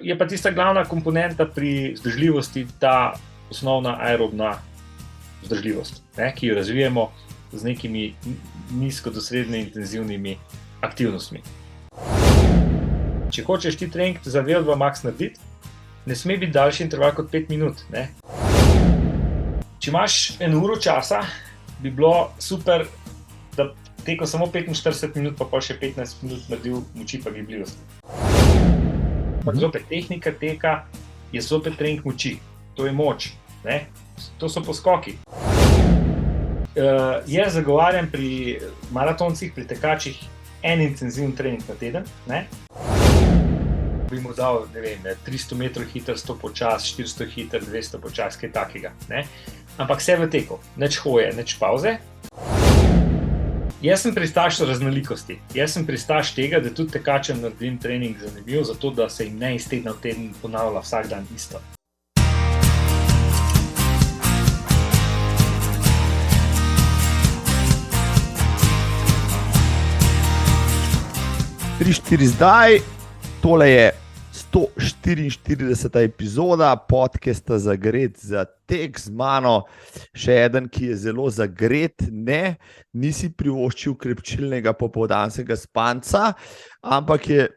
Je pa tista glavna komponenta pri vzdržljivosti ta osnovna aerobna vzdržljivost, ki jo razvijemo z nekimi nizko do srednje intenzivnimi aktivnostmi. Če hočeš ti trening za VO2 max narediti, ne sme biti daljši interval kot 5 minut. Če imaš 1 uro časa, bi bilo super, da tekel samo 45 minut, pa še 15 minut naredil moči pa gibljivosti. Zopet tehnika teka je zopet trening moči, to je moč, to so poskoki. Jaz zagovarjam pri maratoncih, pri tekačih en intenziven trening na teden. Bi mu dal, 300 metrov hiter, 100 počas, 400 hiter, 200 počas, kaj takega. Ampak vse v teku, nič hoje, nič pauze. Jaz sem pristaš raznolikosti. Jaz sem pristaš tega, da tudi tekačem naredim trening zanimiv, zato da se jim ne iz tedna v teden ponavlja vsak dan isto. Zdaj, tole je 144. epizoda podcasta Zagret za tek, z mano še eden, ki je zelo zagret, nisi privoščil krepčilnega popoldanskega spanca, ampak je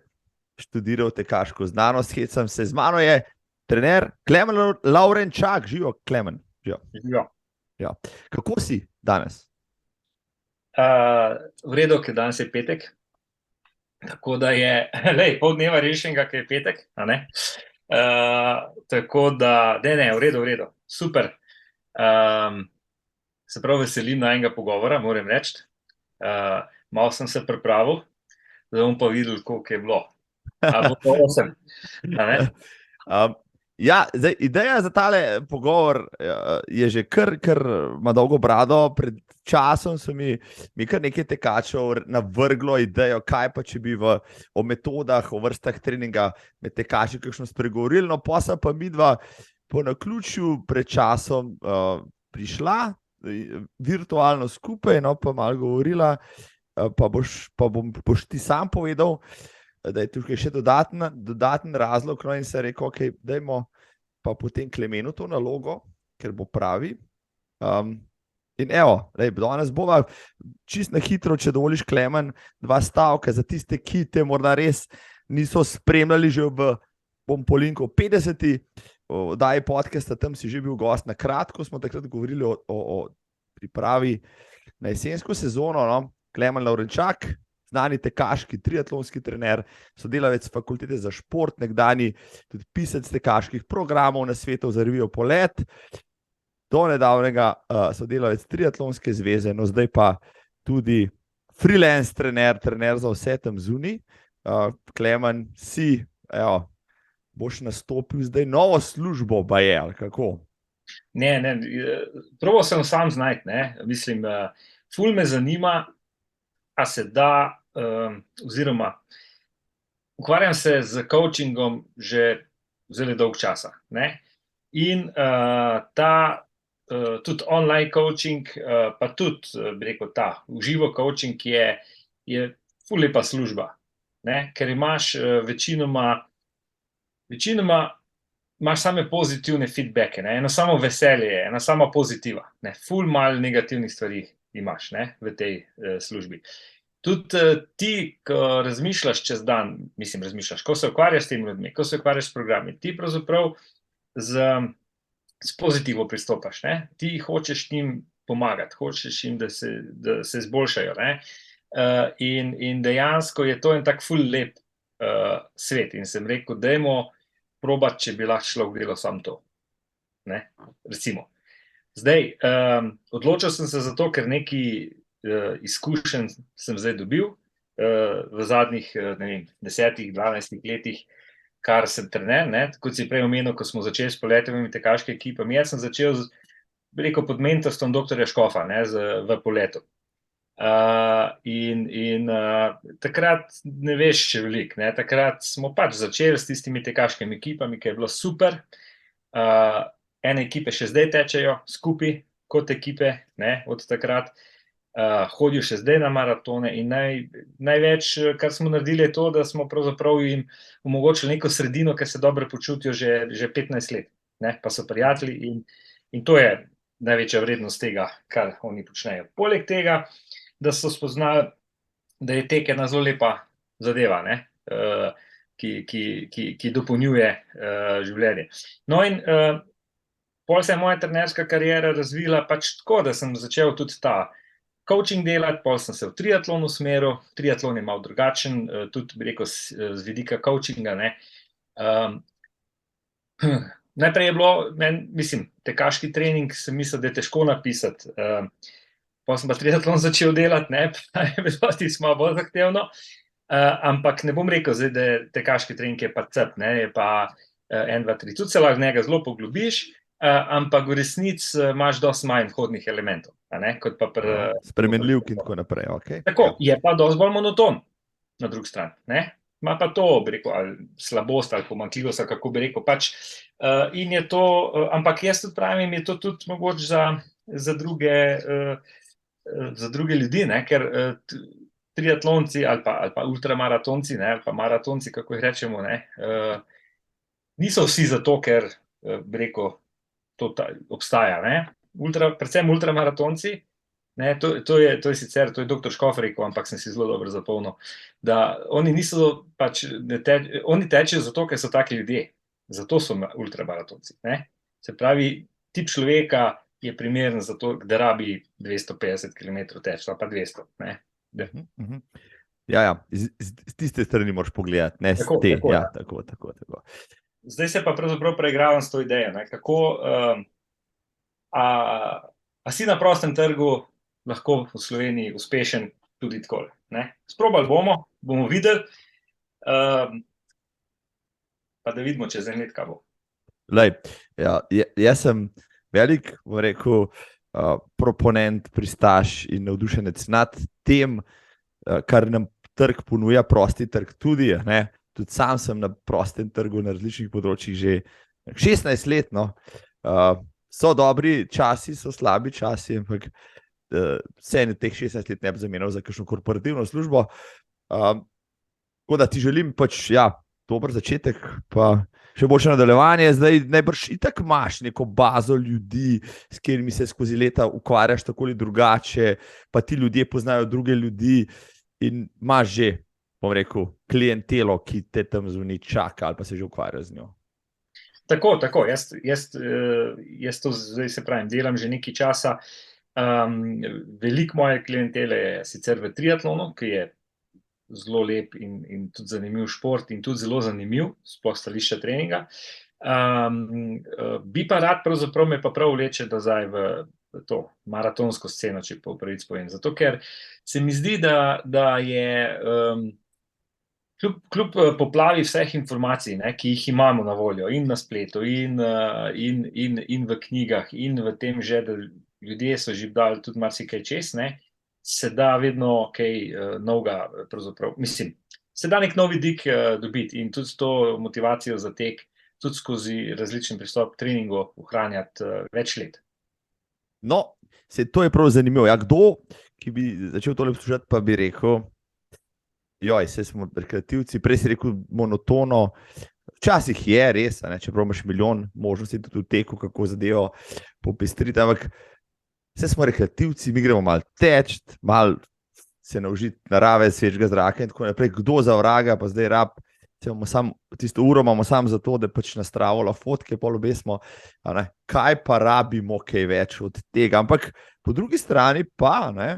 študiral tekaško znanost, hecam se, z mano je trener Klemen Laurenčak. Živijo, Klemen. Živijo. Ja. Kako si danes? V redu, ker danes je petek. Tako da je, pol dneva rešenega, ki je petek, tako da, v redu, super. Se prav veselim na enega pogovora, moram reči. Malo sem se pripravil, da bom pa videl, koliko je bilo. Bo to 8, Ja, zdaj, ideja za tale pogovor je že kar ima dolgo brado. Pred časom so mi kar nekaj tekačev navrglo idejo, kaj pa če bi o metodah, o vrstah treninga med tekači kakšno spregovorili. No, pa midva po naključju pred časom prišla virtualno skupaj, pa malo govorila, pa boš ti sam povedal, da je tukaj še dodaten razlog, in se je rekel, ok, dajmo pa potem Klemenu to nalogo, ker bo pravi. In evo, danes bova čist na hitro, če dovoliš, Klemen, 2 stavka za tiste, ki te morda res niso spremljali že bom po linku 50. oddaji podcasta, tam si že bil gost. Na kratko smo takrat govorili o pripravi na jesensko sezono. Klemen Laurenčak, znani tekaški triatlonski trener, sodelavec fakultete za šport, nekdanji tudi pisec tekaških programov na svetu za revijo Polet, do nedavnega sodelavec triatlonske zveze, no zdaj pa tudi freelance trener za vse tam zunaj. Klemen, boš nastopil zdaj novo službo, baje, ali kako? Ne, probal sem sam znajti, mislim, ful me zanima, a se da, oziroma ukvarjam se z coachingom že zelo dolgo časa. In tudi online coaching, pa tudi, bi rekel, ta uživo coaching je ful lepa služba, ker imaš večinoma imaš same pozitivne feedbacke, eno samo veselje, ena sama pozitiva, ful malo negativnih stvari imaš v tej službi. Tudi ti, ko razmišljaš čez dan, ko se ukvarjaš s temi ljudmi, ko se ukvarjaš s programi, ti pravzaprav s pozitivo pristopaš, ti hočeš njim pomagati, hočeš jim, da se izboljšajo, in dejansko je to en tak ful lep svet in sem rekel, dajmo probati, če bi lahko človek delal sam to, recimo. Zdaj, odločil sem se za to, ker nekaj izkušenj sem zdaj dobil v zadnjih 10-12 letih, kar sem trener, kot si prej omenil, ko smo začeli s Poletovimi tekaškimi ekipami. Jaz sem začel pod mentorstvom doktorja Škofa v Poletu. In takrat ne veš še veliko, takrat smo začeli s tistimi tekaškimi ekipami, ki je bilo super. Ene ekipe še zdaj tečejo skupaj kot ekipe, od takrat. hodijo še zdaj na maratone in največ, kar smo naredili, je to, da smo pravzaprav jim omogočili neko sredino, ker se dobro počutijo že 15 let, ne? Pa so prijatelji in to je največja vrednost tega, kar oni počnejo. Poleg tega, da so spoznali, da je tek ena zelo lepa zadeva, ne? Ki dopolnjuje življenje. No in pol se je moja trenerska kariera razvila pač tako, da sem začel tudi ta coaching delati, pol sem se v triatlon usmeril, triatlon je malo drugačen, tudi bi rekel z vidika coachinga, ne. Najprej je bilo, mislim, tekaški trening sem mislil, da je težko napisati, pol sem pa triatlon začel delati, ne, pa je bilo tisto malo bolj zahtevno, ampak ne bom rekel zdaj, da je tekaški trening je pa cep, ne, je pa 1, 2, 3, tudi se lahko njega zelo poglobiš, ampak v resnici imaš dosti manj vhodnih elementov, ne, kot pa spremenljivk in tako naprej, ok. Tako, je pa dosti bolj monoton na drugi strani, ne. Ima pa to, bi rekel, ali slabost ali pomanjkljivost, ali kako bi rekel, pač, in je to, ampak jaz tudi pravim, je to tudi mogoče za druge ljudi, ne, ker triatlonci ali pa ultramaratonci, ne, ali pa maratonci, kako jih rečemo, ne, niso vsi zato, ker, bi rekel, to obstaja, ne, predvsem ultramaratonci, ne, to je sicer, to je doktor Škof rekel, ampak sem si zelo dobro zapomnil, da oni niso pač, oni tečejo zato, ker so taki ljudje, zato so ultramaratonci, ne, se pravi, tip človeka je primeren za to, da rabi 250 km teči, ali pa 200, ne. Ja, z tiste strani moraš pogledati, ne s te, ja, tako. Zdaj se pa pravzaprav preigravam s to idejo, ne, kako, a si na prostem trgu lahko v Sloveniji uspešen tudi takole, ne. Sprobali bomo videli, pa da vidimo čez 1 let, kaj bo. Glej, ja, jaz sem velik, bom rekel, proponent, pristaš in navdušenec nad tem, kar nam trg ponuja, prosti trg tudi, ne. Tudi sam sem na prostem trgu na različnih področjih že 16 let, no. So dobri časi, so slabi časi, ampak vseeno teh 16 let ne bi zamenjal za kakšno korporativno službo. Tako da ti želim pač, ja, dober začetek, pa še boljše nadaljevanje. Zdaj najbrž itak imaš neko bazo ljudi, s katerimi se skozi leta ukvarjaš tako ali drugače, pa ti ljudje poznajo druge ljudi in imaš že, bom rekel, klientelo, ki te tam zvoni čaka ali pa se že ukvarja z njo. Tako, jaz to zdaj, se pravim, delam že nekaj časa, veliko moje klientele je sicer v triatlonu, ki je zelo lep in tudi zanimiv šport in tudi zelo zanimiv, sploh stališča treninga, bi pa rad, pravzaprav me pa prav vleče nazaj v to maratonsko sceno, če po pravici povem, zato ker se mi zdi, da je kljub poplavi vseh informacij, ne, ki jih imamo na voljo in na spletu in v knjigah in v tem že, da ljudje so že dali tudi marsikaj čez, ne, se da vedno kaj novega, pravzaprav, mislim, se da nek nov vidik dobiti in tudi s to motivacijo za tek, tudi skozi različen pristop k treningu ohranjati več let. No, to je prav zanimivo. Ja, kdo, ki bi začel tole poslušati, pa bi rekel, joj, saj smo rekreativci, prej si rekel monotono, včasih je res, ne, čeprav imaš milijon možnosti tudi v teku, kako zadevo popestriti, ampak saj smo rekreativci, mi gremo malo teč, malo se naužiti narave, svežega zraka in tako naprej, kdo za vraga, pa zdaj tisto uro imamo samo zato, da pač nastravila fotke, pol obesmo, kaj pa rabimo kaj več od tega, ampak po drugi strani pa, ne,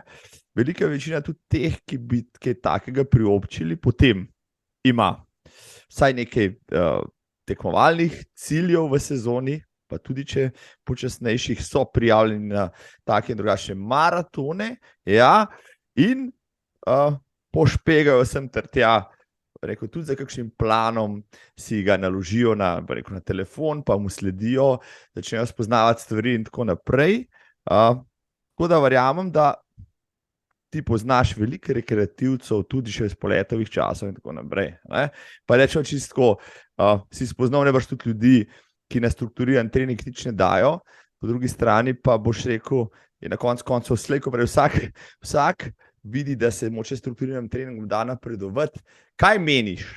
velika večina tudi teh, ki bi kaj takega priobčili, potem ima vsaj nekaj tekmovalnih ciljev v sezoni, pa tudi če počasnejših so prijavljeni na take in drugačne maratone, ja, in pošpegajo sem ter tja, rekel, tudi za kakšnim planom si ga naložijo na telefon, pa mu sledijo, začnejo spoznavati stvari in tako naprej. Tako da verjamem, da ti poznaš veliko rekreativcev, tudi še iz poletovih časov in tako naprej. Ne? Pa rečemo čisto, si spoznal nebrž tudi ljudi, ki na strukturiran trening nič ne dajo, po drugi strani pa boš rekel, je na koncu slej, ko prej vsak vidi, da se moče strukturiranim treningom da napredovati. Kaj meniš,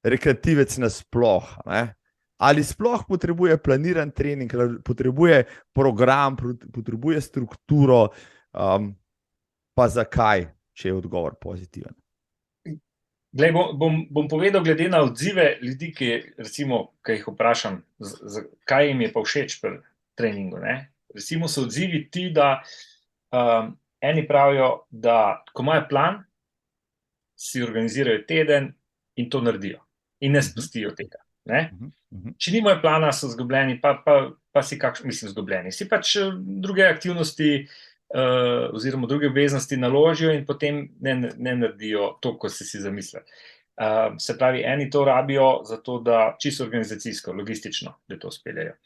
rekreativec nasploh, ne? Ali sploh potrebuje planiran trening, ali potrebuje program, potrebuje strukturo, pa zakaj, če je odgovor pozitiven? Glej, bom povedal glede na odzive ljudi, ki jih vprašam, kaj jim je pa všeč pri treningu, ne? Recimo so odzivi ti, da eni pravijo, da ko imajo plan, si organizirajo teden in to naredijo in ne spustijo tega, ne? Če nimajo plana, so zgubljeni, pa si zgubljeni. Si pač druge aktivnosti oziroma druge obveznosti naložijo in potem ne naredijo to, ko si zamislili. Se pravi, eni to rabijo zato, da čisto organizacijsko, logistično, da to speljejo.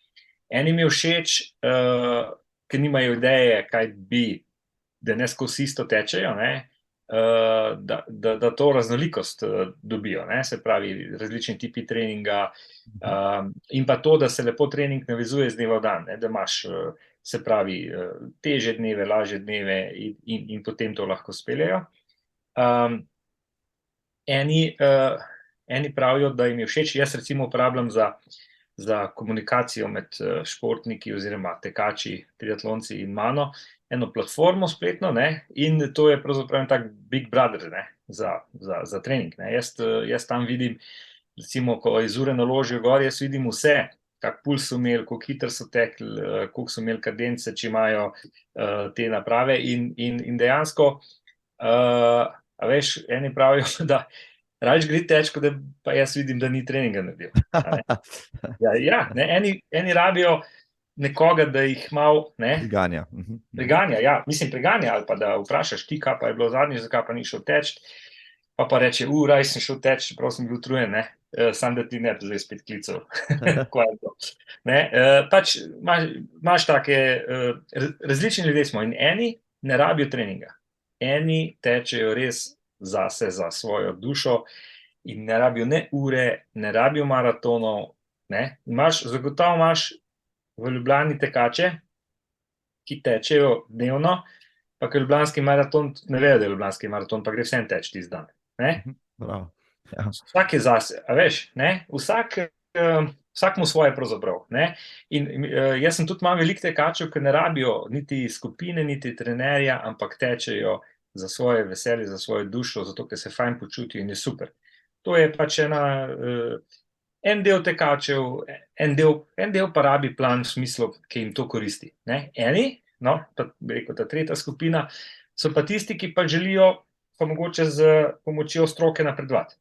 Enim je všeč, ker nimajo ideje, kaj bi, da ne skozi isto tečejo, ne? Da to raznolikost dobijo, ne? Se pravi, različni tipi treninga in pa to, da se lepo trening navezuje z dneva v dan, ne? Da imaš, se pravi, težje dneve, lažje dneve in potem to lahko speljejo. Eni pravijo, da jim je všeč, jaz recimo uporabljam za komunikacijo med športniki oziroma tekači, triatlonci in mano, eno platformo spletno, ne, in to je pravzaprav en tak Big Brother, ne, za trening, ne. Jaz tam vidim, recimo, ko iz ure naložijo gor, jaz vidim vse, kak puls so imeli, koliko hitro so tekli, koliko so imeli kadence, če imajo te naprave in dejansko, a veš, eni pravijo, da rajš gre teč, kot da pa jaz vidim, da ni treninga naredil. Ja, ne, eni rabijo nekoga, da jih malo, ne, priganja, ja, priganja, ali pa da vprašaš ti, kaj pa je bilo zadnjič, zakaj pa ni šel teč, pa reče, raj sem šel teč, čeprav sem bil utrujen, ne, sam da ti ne bi zdaj spet klical. Kaj je to? Ne, pač imaš take, različni ljudje smo in eni ne rabijo treninga. Eni tečejo res zase, za svojo dušo in ne rabijo ne ure, ne rabijo maratonov, ne, zagotovo imaš v Ljubljani tekače, ki tečejo dnevno, pa ker ljubljanski maraton, ne vejo, da je ljubljanski maraton, pa gre vsem teč tisti dan, ne. Vsak je zase, a veš, ne, vsak mu svoje pravzaprav, ne, in jaz sem tudi malo veliko tekačev, ki ne rabijo niti skupine, niti trenerja, ampak tečejo za svoje veselje, za svojo dušo, zato ker se fajn počutijo in je super. To je pač en del tekačev, en del pa rabi plan v smislu, ki jim to koristi, ne. Eni, no, pa bi rekel, ta tretja skupina, so pa tisti, ki pa želijo pa mogoče z pomočjo stroke napredovati,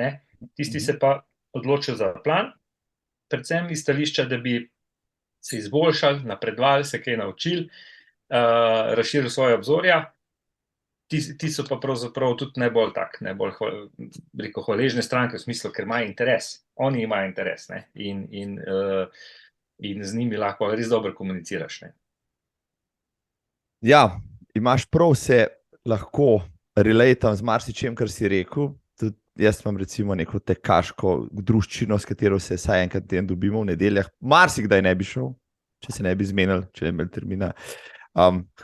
ne. Tisti se pa odločijo za plan, predvsem iz stališča, da bi se izboljšali, napredovali, se kaj naučili, razširili svoje obzorja. Ti so pa pravzaprav tudi najbolj hvaležne stranke, v smislu, ker imajo interes. Oni imajo interes, ne, in z njimi lahko res dobro komuniciraš, ne. Ja, imaš prav, se lahko relatam z marsičem, kar si rekel. Tudi jaz imam recimo neko tekaško druščino, s katero se vsaj enkrat teden dobimo v nedeljah. Marsikdaj ne bi šel, če se ne bi zmenili, če ne bi imeli termina.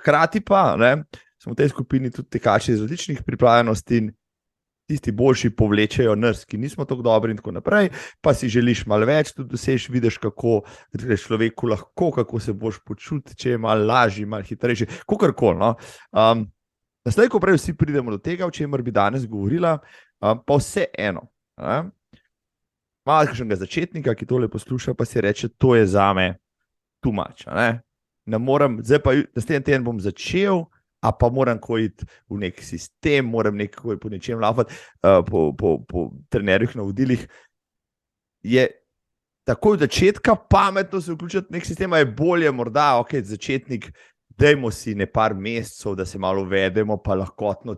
Hkrati pa, ne, smo v tej skupini tudi tekači iz različnih pripravljenosti in tisti boljši povlečejo nas, ki nismo tako dobri in tako naprej, pa si želiš malo več, tudi dosež, vidiš, kako človeku lahko, kako se boš počuti, če je malo lažji, malo hitrejši, kakorkoli, no. Naslej, ko prej vsi pridemo do tega, o čemer bi danes govorila, pa vse eno. Malo kakšnega začetnika, ki tole posluša, pa si reče, to je zame too much, ne morem, zdaj pa naslednji teden bom začel, a pa moram iti v nek sistem, moram nekako po nečem laufati, po trenerjih navodilih. Je takoj od začetka pametno se vključiti v nek sistem, a je bolje morda, začetnik, dajmo si par mesecev, da se malo uvedemo, pa lahkotno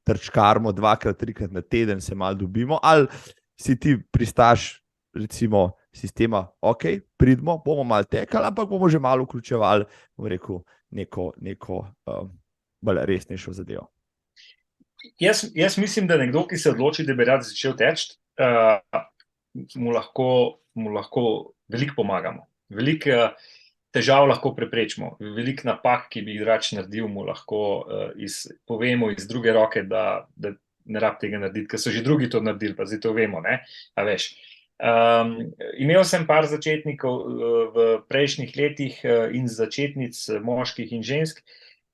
trčkarmo 2-krat, 3-krat na teden, se malo dobimo, ali si ti pristaš recimo sistema, pridimo, bomo malo tekali, ampak bomo že malo vključevali, bom rekel, neko bolj resnejšo zadevo. Jaz mislim, da nekdo, ki se odloči, da bi rad začel teči, mu lahko veliko pomagamo. Veliko težav lahko preprečimo. Veliko napak, ki bi jih drugače naredil, mu lahko povemo iz druge roke, da ne rab tega narediti, ker so že drugi to naredili, pa zdaj to vemo, ne? A veš. Imel sem par začetnikov v prejšnjih letih in začetnic moških in žensk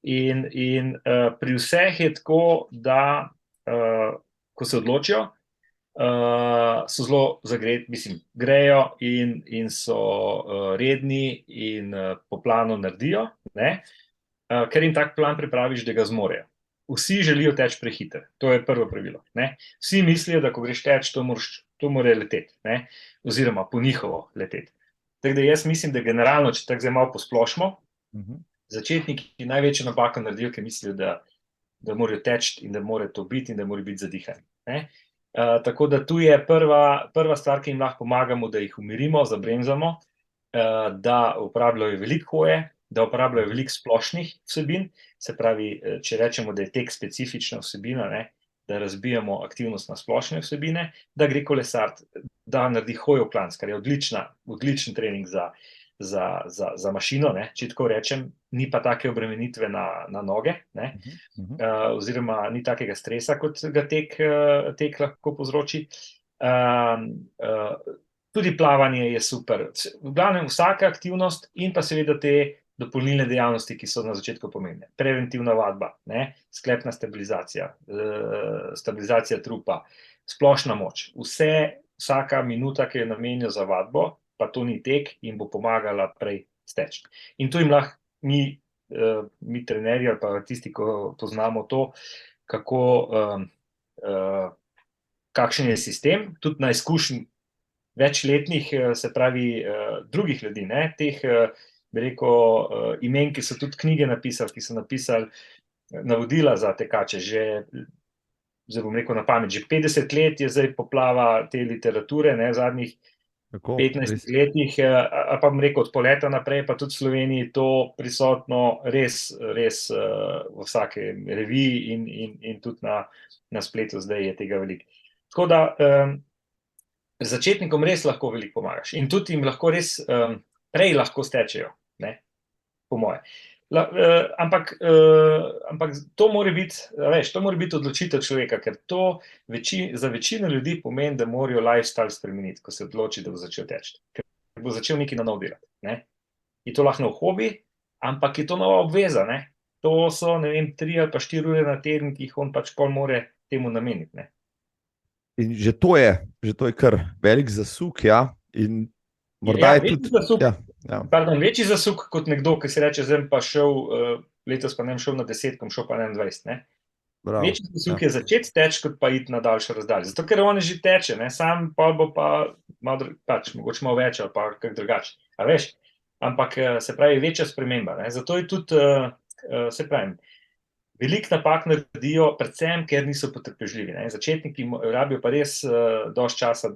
in pri vseh je tako, da ko se odločijo, so zelo zagreti, mislim, grejo in so redni in po planu naredijo, ne? Ker jim tak plan pripraviš, da ga zmorejo. Vsi želijo teči prehiter, to je prvo pravilo, ne? Vsi mislijo, da ko greš teči, to mora leteti, ne? Oziroma po njihovo leteti. Tako da jaz mislim, da generalno, če tako zdaj malo posplošimo, začetniki največjo napako naredijo, ker mislijo, da morajo teči in da mora to biti in da mora biti zadihani, ne? Tako da tu je prva stvar, ki jim lahko pomagamo, da jih umirimo, zabremzamo, da uporabljajo veliko hoje, da uporabljajo veliko splošnih vsebin, se pravi, če rečemo, da je tek specifična vsebina, ne, da razbijamo aktivnost na splošne vsebine, da gre kolesariti, da naredi hojo klanc, kar je odličen trening za mašino, ne, če tako rečem, ni pa take obremenitve na noge, ne, oziroma ni takega stresa, kot ga tek lahko povzroči. Tudi plavanje je super. V glavnem vsaka aktivnost in pa seveda te dopolnilne dejavnosti, ki so na začetku pomembne. Preventivna vadba, ne, sklepna stabilizacija, stabilizacija trupa, splošna moč. Vsaka minuta, ki je namenjena za vadbo, pa to ni tek, jim bo pomagala prej steči. In tu jim lahko mi trenerji ali pa tisti, ko poznamo to, kakšen je sistem, tudi na izkušnji večletnih, se pravi, drugih ljudi, ne, teh, bi rekel, imen, ki so tudi knjige napisali, ki so napisali navodila za tekače, zdaj bom rekel na pamet, že 50 let je zdaj poplava te literature, ne, v zadnjih 15 letih, ali pa bom rekel od poleta naprej, pa tudi v Sloveniji to prisotno res v vsake reviji in tudi na spletu zdaj je tega veliko. Tako da začetnikom res lahko veliko pomagaš in tudi jim lahko res prej lahko stečejo, ne, po moje. Ampak to mora biti, veš, to mora biti odločitev človeka, ker to za večino ljudi pomeni, da morajo lifestyle spremeniti, ko se odloči, da bo začel teči. Ker bo začel nekaj na novo delati, ne. Je to lahko nov hobi, ampak je to nova obveza, ne. To so, ne vem, 3 ali pa 4 ure na teden, ki jih on pač pol more temu nameniti, ne. In že to je kar velik zasuk, ja, in morda je tudi... Zasuk, pardon, večji zasuk kot nekdo, ki se reče, zdaj pa šel, letos pa ne šel na 10, šel pa na 21, ne. Bravo, večji zasuk je začeti teči, kot pa iti na daljšo razdaljo. Zato, ker on že teče, ne, sam pa bo pa pač mogoče malo več ali pa kak drugače. A veš, ampak se pravi, večja sprememba, ne. Zato je tudi, se pravi, veliko napak naredijo, predvsem, ker niso potrpežljivi, ne. Začetniki rabijo pa res dosti časa,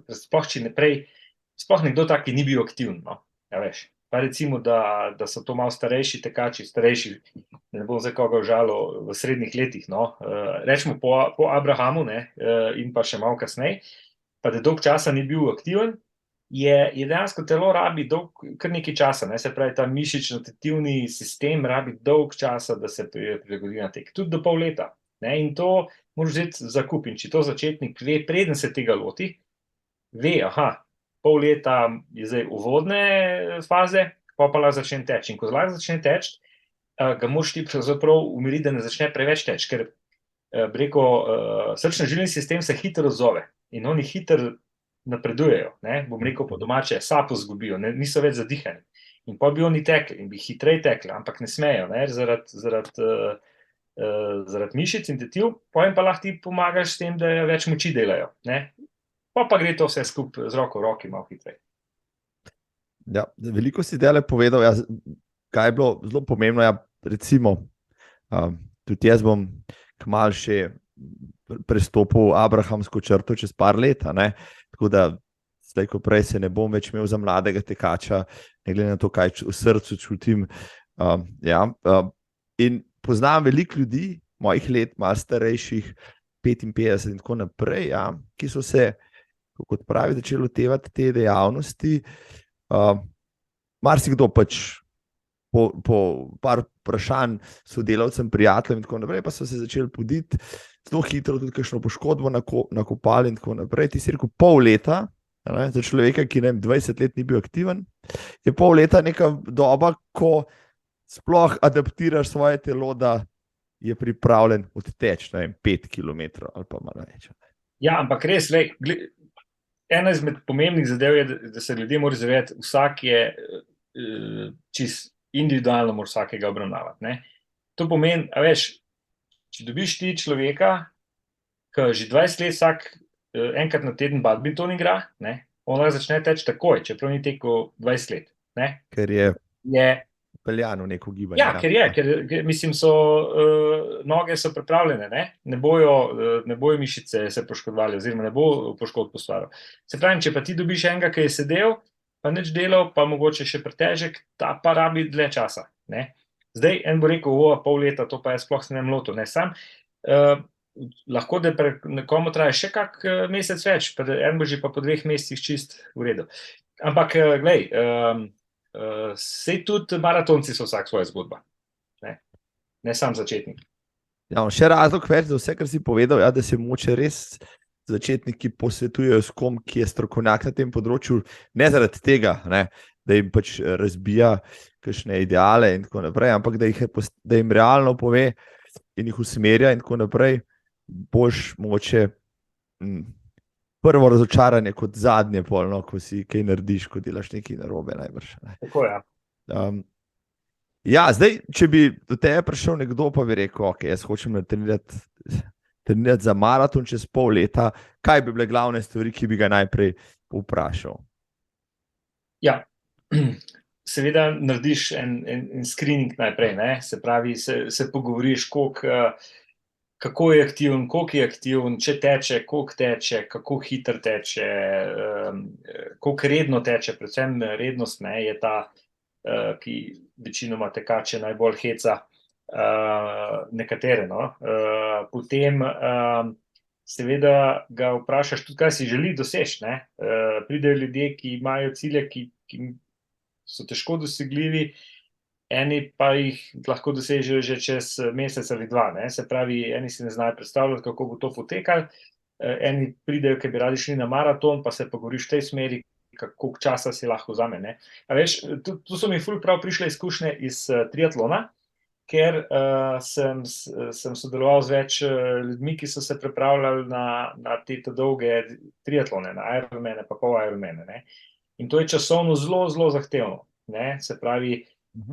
sploh nekdo tak, ki ni bil aktiven, no, ja veš. Pa recimo, da so to malo starejši tekači, ne bom zdaj koga užalil v srednjih letih, no, rečemo po Abrahamu, ne, in pa še malo kasneje, pa da dolg časa ni bil aktiven, je dejansko telo rabi kar nekaj časa, ne, se pravi, ta mišično-tetivni sistem rabi dolg časa, da se prilagodi na tek, tudi do pol leta, ne, in to moraš vzeti zakup, in če to začetnik ve, preden se tega loti, ve, pol leta je zdaj uvodne faze, pa lahko začne teči. In ko lahko začne teči, ga moraš ti pravzaprav umiriti, da ne začne preveč teči, ker bi rekel, srčno-žilni sistem se hitro odzove in oni hitro napredujejo, ne, bom rekel po domače, sapo zgubijo, niso več zadihani. In pa bi oni tekli in bi hitreje tekli, ampak ne smejo, ne, zaradi mišic in tetiv, potem pa lahko ti pomagaš s tem, da več moči delajo, ne. Pa gre to vse skupaj z roko v roki malo hitreje. Ja, veliko si dele povedal, ja, kaj je bilo zelo pomembno, ja, recimo, tudi jaz bom kmalu še prestopil abrahamsko črto čez par let, ne, tako da zdaj, ko prej se ne bom več imel za mladega tekača, ne glede na to, kaj v srcu čutim, in poznam veliko ljudi, mojih let, malo starejših, 55 in tako naprej, ja, ki so se, kot pravi, začeli lotevati te dejavnosti. Marsikdo pač po par vprašanj sodelavcem, prijateljem in tako naprej, pa so se začeli poditi zelo hitro, tudi kakšno poškodbo nakopali in tako naprej. Ti si rekel pol leta, ne, za človeka, ki 20 let ni bil aktiven, je pol leta neka doba, ko sploh adaptiraš svoje telo, da je pripravljen odteči 5 km ali pa malo več. Ja, ampak res, ena izmed pomembnih zadev je, da se ljudje morajo zavedati, vsak je čist individualno mora vsakega obravnavati. Ne? To pomeni, a veš, če dobiš ti človeka, ki že 20 let vsak enkrat na teden badminton igra, ne? On lahko začne teči takoj, čeprav ni tekel 20 let. Ne? Ker je peljano neko gibanje. Ja, ker mislim, noge so pripravljene, ne bojo mišice se poškodovali, oziroma ne bo poškodb postvaril. Se pravi, če pa ti dobiš enega, ki je sedel, pa nič delal, pa mogoče še pretežek, ta pa rabi dlje časa. Ne? Zdaj, en bo rekel, pol leta, to pa je sploh se ne mloto. Ne? Sam, lahko, da nekomu traja še kak mesec več, pa en bo že pa po 2 mesecih čist v redu. Ampak, glej, sej tudi maratonci so vsak svoja zgodba. Ne sam začetnik. Ja, še razlog več za vse, kar si povedal, da se moče res začetniki posvetujejo s kom, ki je strokovnjak na tem področju, ne zaradi tega, ne, da jim pač razbija kakšne ideale in tako naprej, ampak da jim realno pove in jih usmerja in tako naprej, boš mogoče prvo razočaranje kot zadnje polno, ko si kaj narediš, ko delaš nekaj narobe najbrž. Ne. Tako, ja. Ja, zdaj, če bi do tebe prišel nekdo, pa bi rekel, ok, jaz hočem trenirati za maraton čez pol leta, kaj bi bile glavne stvari, ki bi ga najprej vprašal? Ja, seveda narediš en screening najprej, ne? Se pravi, se pogovoriš, kako je aktiven, če teče, koliko teče, kako hitro teče, koliko redno teče, predvsem rednost, ne, je ta, ki večinoma tekače najbolj heca, nekatere, no. Potem seveda ga vprašaš tudi, kaj si želi doseči, ne. Pridejo ljudje, ki imajo cilje, ki so težko dosegljivi, eni pa jih lahko dosežejo že čez mesec ali 2, ne. Se pravi, eni si ne znajo predstavljati, kako bo to potekalo, eni pridejo, ki bi radi šli na maraton, pa se pogovoriš v tej smeri, koliko časa si lahko vzame, ne. A veš, tu so mi ful prav prišle izkušnje iz triatlona, ker sem sodeloval z več ljudmi, ki so se pripravljali na te dolge triatlone, na Ironmane, pa pol Ironmane, ne. In to je časovno zelo, zelo zahtevno, ne. Se pravi,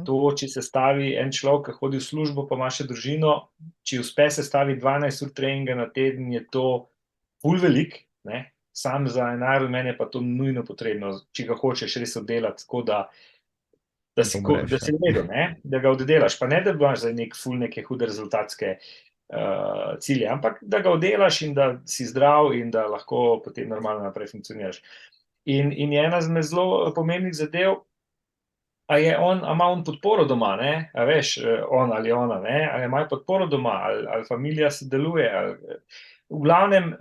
to, če se stavi en človek, ki hodi v službo, pa ima še družino, če uspe se stavi 12 ur treninga na teden, je to ful velik, ne. Sam za en Ironman je pa to nujno potrebno, če ga hočeš res oddelati, tako da si v redu, da ga oddelaš, pa ne, da imaš za neke hude rezultatske cilje, ampak da ga oddelaš in da si zdrav in da lahko potem normalno naprej funkcioniraš. In je ena zmed zelo pomembnih zadev, a ima on podporo doma, ne, a veš, on ali ona, ne, ali ima podporo doma, ali familija sodeluje, v glavnem,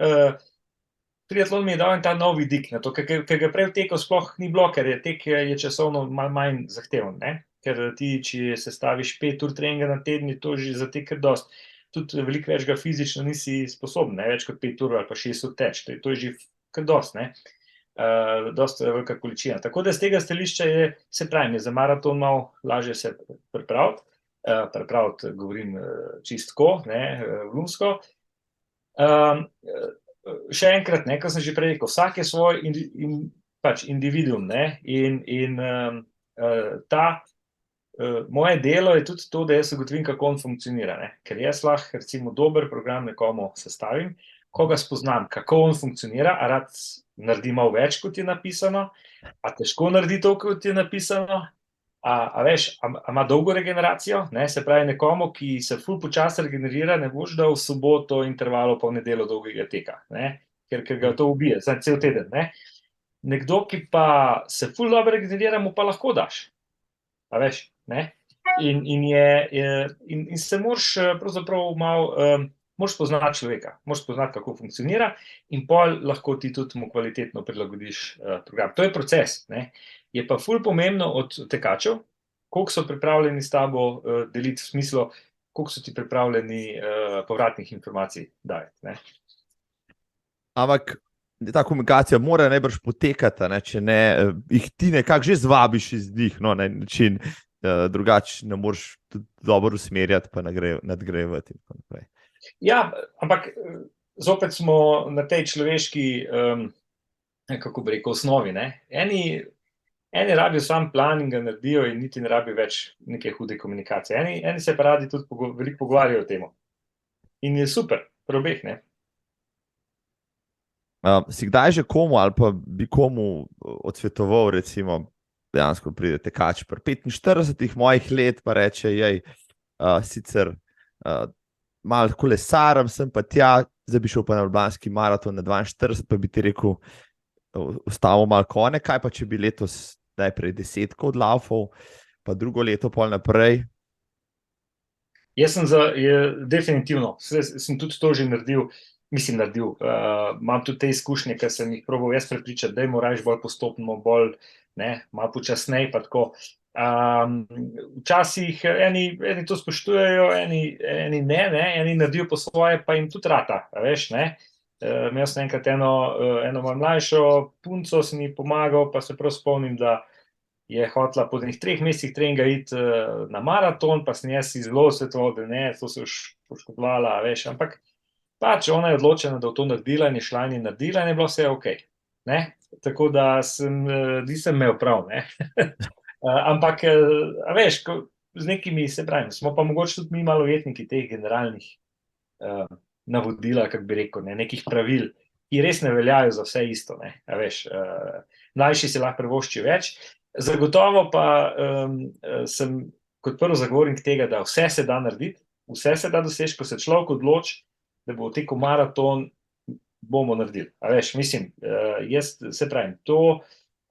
triatlon mi je dal en ta nov vidik na to, ker ga prej v teku sploh ni bilo, ker tek je časovno malo manj zahteven, ne? Ker ti, če se staviš 5 ur treninga na teden, je to že za tek kar dosti. Tudi veliko več ga fizično nisi sposoben, ne? Več kot 5 ur ali pa 6 ur teč, to je že kar dosti, ne? Dosti velika količina. Tako da z tega stališča je, se pravi, za maraton malo lažje se pripraviti, govorim čistko, ne, vlumsko. Še enkrat, ne, kot sem že prej rekel, vsak je svoj individuum, ne, in moje delo je tudi to, da jaz ugotovim, kako on funkcionira, ne, ker jaz lahko recimo dober program nekomu sestavim, ko ga spoznam, kako on funkcionira, a rad naredi malo več, kot je napisano, a težko naredi to, kot je napisano, a veš, a ima dolgo regeneracijo, ne, se pravi nekomu, ki se ful počasi regenerira, ne boš dal v soboto intervalo pa v nedeljo dolgega teka, ne, ker ga to ubije, cel teden, ne. Nekdo, ki pa se ful dobro regenerira, mu pa lahko daš, a veš, ne, in se moraš pravzaprav malo, moraš spoznati človeka, moraš spoznati, kako funkcionira, in pol lahko ti tudi mu kvalitetno prilagodiš program. To je proces, ne. Je pa ful pomembno od tekačev, koliko so pripravljeni s tabo deliti v smislu, koliko so ti pripravljeni povratnih informacij dajati, ne. Ampak ta komunikacija mora najbrž potekati, ne? Če ne, jih ti nekako že zvabiš iz njih, no, na način, drugače ne moreš tudi dobro usmerjati, pa nadgrajevati in tako naprej. Ja, ampak zopet smo na tej človeški, kako bi rekel, osnovi, ne. Eni rabijo sam plan in ga naredijo in niti ne rabijo več neke hude komunikacije. Eni se pa radi tudi veliko pogovarjajo o tem. In je super, pri obeh, ne. Si kdaj že komu ali pa bi komu odsvetoval, recimo, dejansko pride tekač pri 45 mojih let, pa reče, sicer malo kolesaram sem pa tja, zdaj bi šel pa na Ljubljanski maraton na 42, pa bi ti rekel, ustavil malo konje, kaj pa če bi letos najprej 10 odlaufal, pa drugo leto pol naprej? Jaz sem definitivno, sem tudi to že naredil, imam tudi te izkušnje, ker sem jih probal jaz prepričati, daj moraš bolj postopno, bolj, ne, malo počasneje pa tako. Včasih eni to spoštujejo, eni ne, eni naredijo po svoje, pa jim tudi rata, a veš, ne. Imel sem enkrat eno malo mlajšo punco, sem ji pomagal, pa se prav spomnim, da je hotela po 3 mesecih treninga iti na maraton, pa sem jaz zelo svetoval, da ne, to se poškodovala, a veš, ampak pač ona je odločena, da bo to naredila in je šla in je naredila in je bilo vse okej, ne. Tako da nisem imel prav, ne. Ampak, a veš, z nekimi, se pravim, smo pa mogoče tudi mi malo ujetniki teh generalnih navodila, kako bi rekel, ne, nekih pravil, ki res ne veljajo za vse isto, ne, a veš, mlajši si lahko privošči več. Zagotovo pa sem kot prvi zagovornik tega, da vse se da narediti, vse se da doseči, ko se človek odloči, da bo tekel maraton, bomo naredili. A veš, mislim, jaz se pravim, to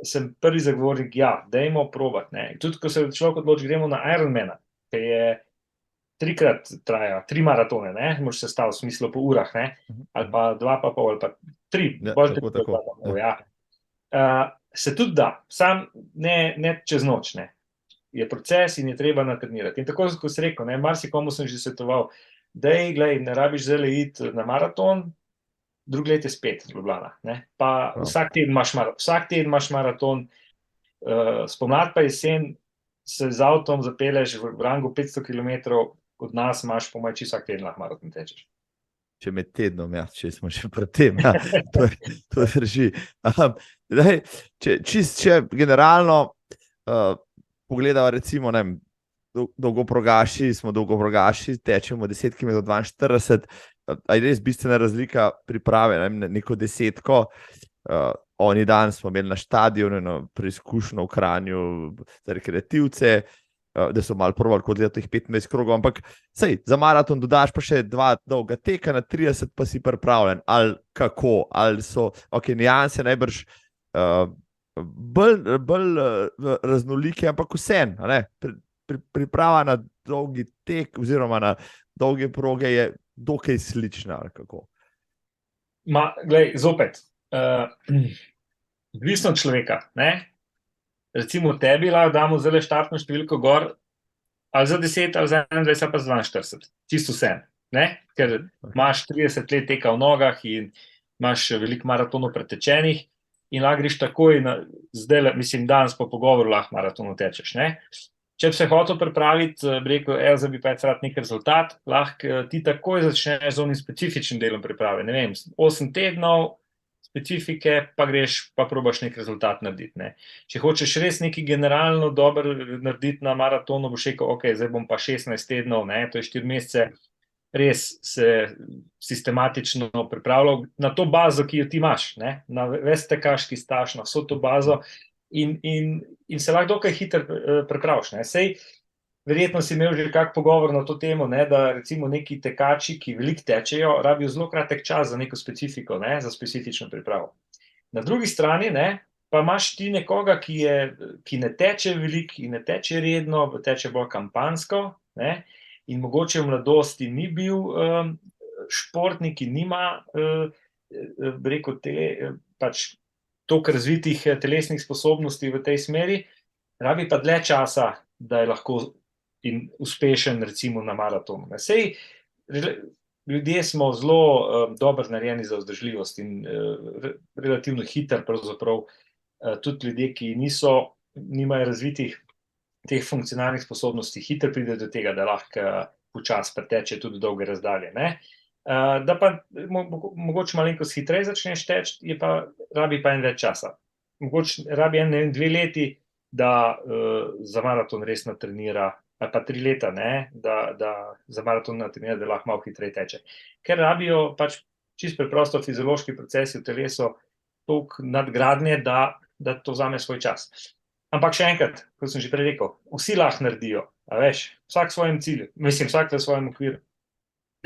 sem prvi zagovornik, dajmo probati, ne. Tudi, ko se človek odloči, gremo na Ironmana, ki je 3-krat traja, 3 maratone, ne, moraš se staviti v smislu po urah, ne, ali pa 2,5 ali pa 3, tako. se tudi da, sam ne čez noč, ne. Je proces in je treba natrenirati. In tako, kot si rekel, ne, marsikomu sem že svetoval, glej, ne rabiš zdajle iti na maraton, drugo leto je spet Ljubljana, ne, pa vsak teden imaš maraton, spomladi pa jesen se z avtom zapelješ v rangu 500 kilometrov, od nas imaš po moje čisto vsak teden lahko maraton tečeš. Če med tednom, če smo še pri tem, to drži. Če generalno pogledamo, recimo, ne vem, smo dolgoprogaši, tečemo 10 km 42, a je res bistvena razlika priprave, neko 10-ko. Oni dan smo imeli na štadionu preizkušnjo v Kranju za rekreativce, da so malo probali kot teh 25 krogov, ampak sej, za maraton dodaš pa še 2 dolga teka, na 30 pa si pripravljen, ali kako, ali so, nijanse najbrž bolj raznolike, ampak vseeno, ne, priprava na dolgi tek oziroma na dolge proge je dokaj slična, ali kako? Glej, zopet, odvisno od človeka, ne. Recimo tebi lahko damo zdajle štartno številko gor, ali za 10, ali za 21, ali pa za 42, čisto vseeno, ne, ker imaš 30 let teka v nogah in imaš veliko maratonov pretečenih in lahko greš takoj zdajle, mislim, danes po pogovoru lahko maraton tečeš, ne. Če bi se hotel pripraviti, bi rekel, zdaj bi pa rad nek rezultat, lahko ti takoj začneš z onim specifičnim delom priprave, ne vem, 8 tednov specifike, pa greš, pa probaš nek rezultat narediti, ne. Če hočeš res nekaj generalno dobro narediti na maratonu, boš rekel, zdaj bom pa 16 tednov, ne, to je 4 mesece, res se sistematično pripravljal na to bazo, ki jo ti imaš, ne, na ves tekaški staž, na vso to bazo in se lahko dokaj hitro pripraviš, ne. Sej, verjetno si imel že kak pogovor na to temo, ne, da recimo neki tekači, ki veliko tečejo, rabijo zelo kratek čas za neko specifiko, ne, za specifično pripravo. Na drugi strani, ne, pa imaš ti nekoga, ki ne teče veliko, ki ne teče redno, teče bolj kampanjsko, ne, in mogoče v mladosti ni bil športnik in nima, bi rekel, pač toliko razvitih telesnih sposobnosti v tej smeri, rabi pa dlje časa da je lahko in uspešen recimo na maratonu. Sej, ljudje smo zelo dobro narejeni za vzdržljivost in relativno hiter pravzaprav. Tudi ljudje, ki nimajo razvitih teh funkcionalnih sposobnosti, hitro pride do tega, da lahko počasi preteče tudi dolge razdalje. Da pa mogoče malenkost hitreje začneš teči, rabi pa en več časa. Mogoče rabi 2 leti, da za maraton res natrenira, ali pa 3 leta, da za maraton natrenira, da lahko malo hitreje teče. Ker rabijo pač čisto preprosto fiziološki procesi v telesu toliko nadgradnje, da to vzame svoj čas. Ampak še enkrat, kot sem že prej rekel, vsi lahko naredijo, a veš, vsak v svojem cilju, vsak v svojem okviru.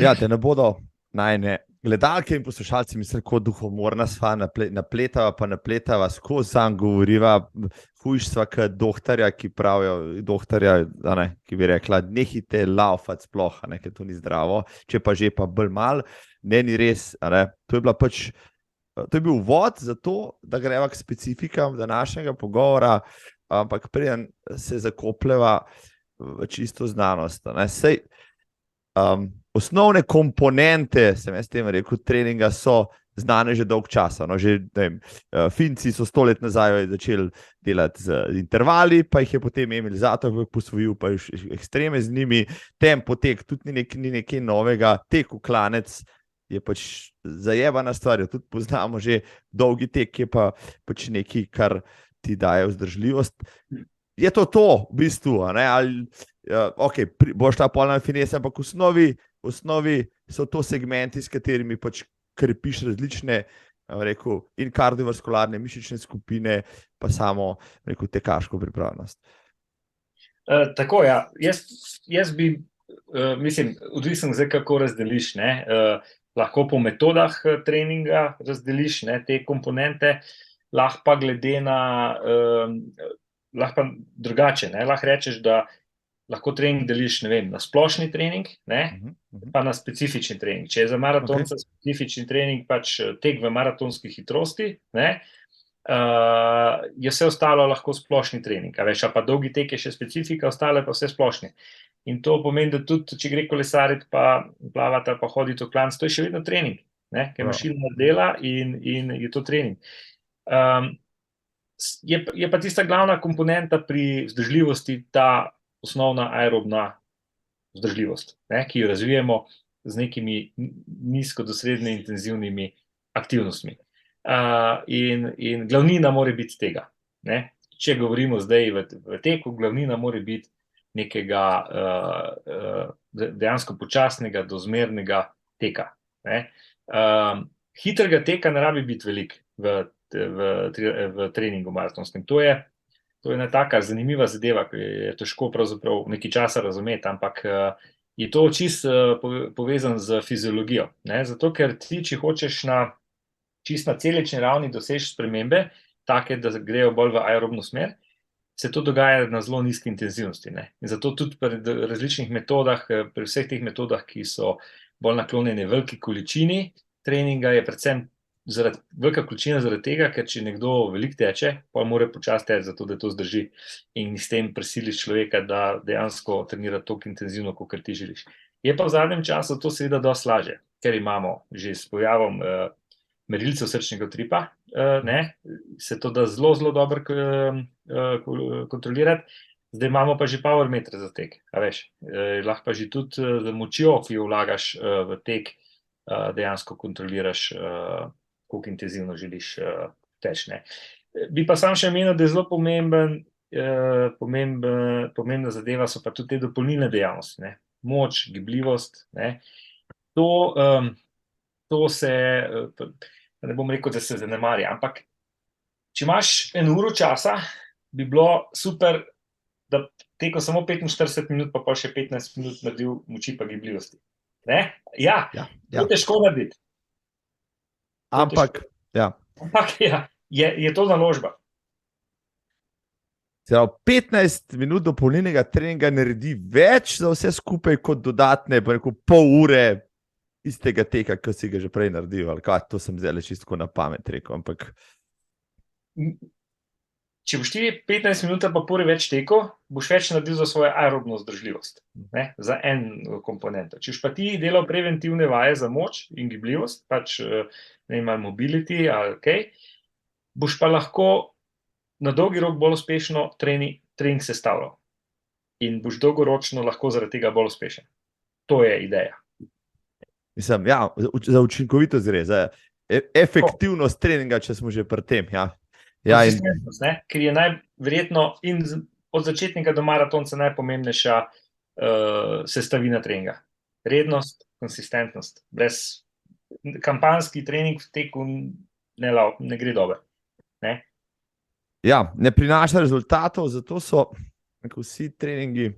Ja, te ne bodo najne gledalke in poslušalci mislili, kot duhomorna sva, napletava, skozi sam govoriva, hujšstva kot doktorja, ki pravijo, ki bi rekla, nehite laufati sploh, ker to ni zdravo, če pa že pa bolj mal, ni res, to je bil uvod za to, da greva k specifikam današnjega pogovora, ampak preden se zakopleva v čisto znanost. Sej, osnovne komponente, sem jaz tem rekel, treninga so znane že dolg časa. Finci so 100 let nazaj začeli delati z intervali, pa jih je potem Emil Zatov posvojil, pa je ekstreme z njimi, tempo tek, tudi ni nekaj novega, tek v klanec je pač zajebana stvar, jo tudi poznamo že, dolgi tek je pa pač nekaj, kar ti daje vzdržljivost. Je to v bistvu, ali boš ta polna finesa, ampak v osnovi so to segmenti, s katerimi pač krepiš različne, in kardiovaskularne mišične skupine, pa samo, tekaško pripravljenost. Tako, ja. Jaz bi, odvisen zdaj, kako razdeliš, lahko po metodah treninga razdeliš te komponente, lahko pa glede na, lahko pa drugače, lahko rečeš, da lahko trening deliš, na splošni trening, pa na specifični trening. Če je za maratonca specifični trening pač tek v maratonski hitrosti, je vse ostalo lahko splošni trening. A pa dolgi tek je še specifika, ostalo je pa vse splošni. In to pomeni, da tudi, če gre kolesariti, pa plavati, pa hoditi v klanec, to je še vedno trening, ker mašina dela in je to trening. Je pa tista glavna komponenta pri vzdržljivosti ta osnovna aerobna vzdržljivost, ki jo razvijemo z nekimi nizko do srednje intenzivnimi aktivnostmi. In glavnina mora biti tega. Če govorimo zdaj v teku, glavnina mora biti nekega dejansko počasnega, dozmernega teka. Hitrega teka ne rabi biti velik v treningu maratonskem. To je ena taka zanimiva zadeva, ki je težko pravzaprav nekaj časa razumeti, ampak je to čisto povezano z fiziologijo. Zato, ker ti, če hočeš čisto na celični ravni doseči spremembe, take, da grejo bolj v aerobno smer, se to dogaja na zelo nizki intenzivnosti. In zato tudi pri različnih metodah, pri vseh teh metodah, ki so bolj naklonjene veliki količini treninga, je predvsem velika količina zaradi tega, ker če nekdo veliko teče, pa mora počasi teči, zato da to zdrži in s tem prisiliš človeka, da dejansko trenira toliko intenzivno, kot ti želiš. Je pa v zadnjem času to seveda dosti lažje, ker imamo že s pojavom merilcev srčnega utripa, se to da zelo, zelo dobro kontrolirati. Zdaj imamo pa že powermetre za tek, lahko pa že tudi z močjo, ki jo vlagaš v tek, dejansko kontroliraš, koliko intenzivno želiš teči. Bi pa sam še omenil, da je zelo pomembna zadeva so pa tudi te dopolnilne dejavnosti, moč, gibljivost, to se, ne bom rekel, da se zanemarja, ampak če imaš 1 uro časa, bi bilo super, da tekel samo 45 minut, pa še 15 minut naredil moči pa gibljivosti. Ja, to težko narediti. Ampak, je to naložba. 15 minut dopolnilnega treninga naredi več za vse skupaj kot dodatne, pol ure istega teka, ki si ga že prej naredil. To sem zdaj čisto na pamet rekel, ampak... če boš ti 15 minut pa pol več tekel, boš več naredil za svojo aerobno vzdržljivost, za en komponento. Če boš pa ti delal preventivne vaje za moč in gibljivost, pač ne vem, mobility ali kaj, boš pa lahko na dolgi rok bolj uspešno trening sestavljal. In boš dolgoročno lahko zaradi tega bolj uspešen. To je ideja. Mislim, ja, za učinkovitost gre, za efektivnost treninga, če smo že pri tem. Ja. Ja, konsistentnost, ker je verjetno in od začetnika do maratonca najpomembnejša sestavina treninga. Rednost, konsistentnost. Brez kampanjski trening v teku ne gre dobro. Ja, ne prinaša rezultatov, zato so vsi treningi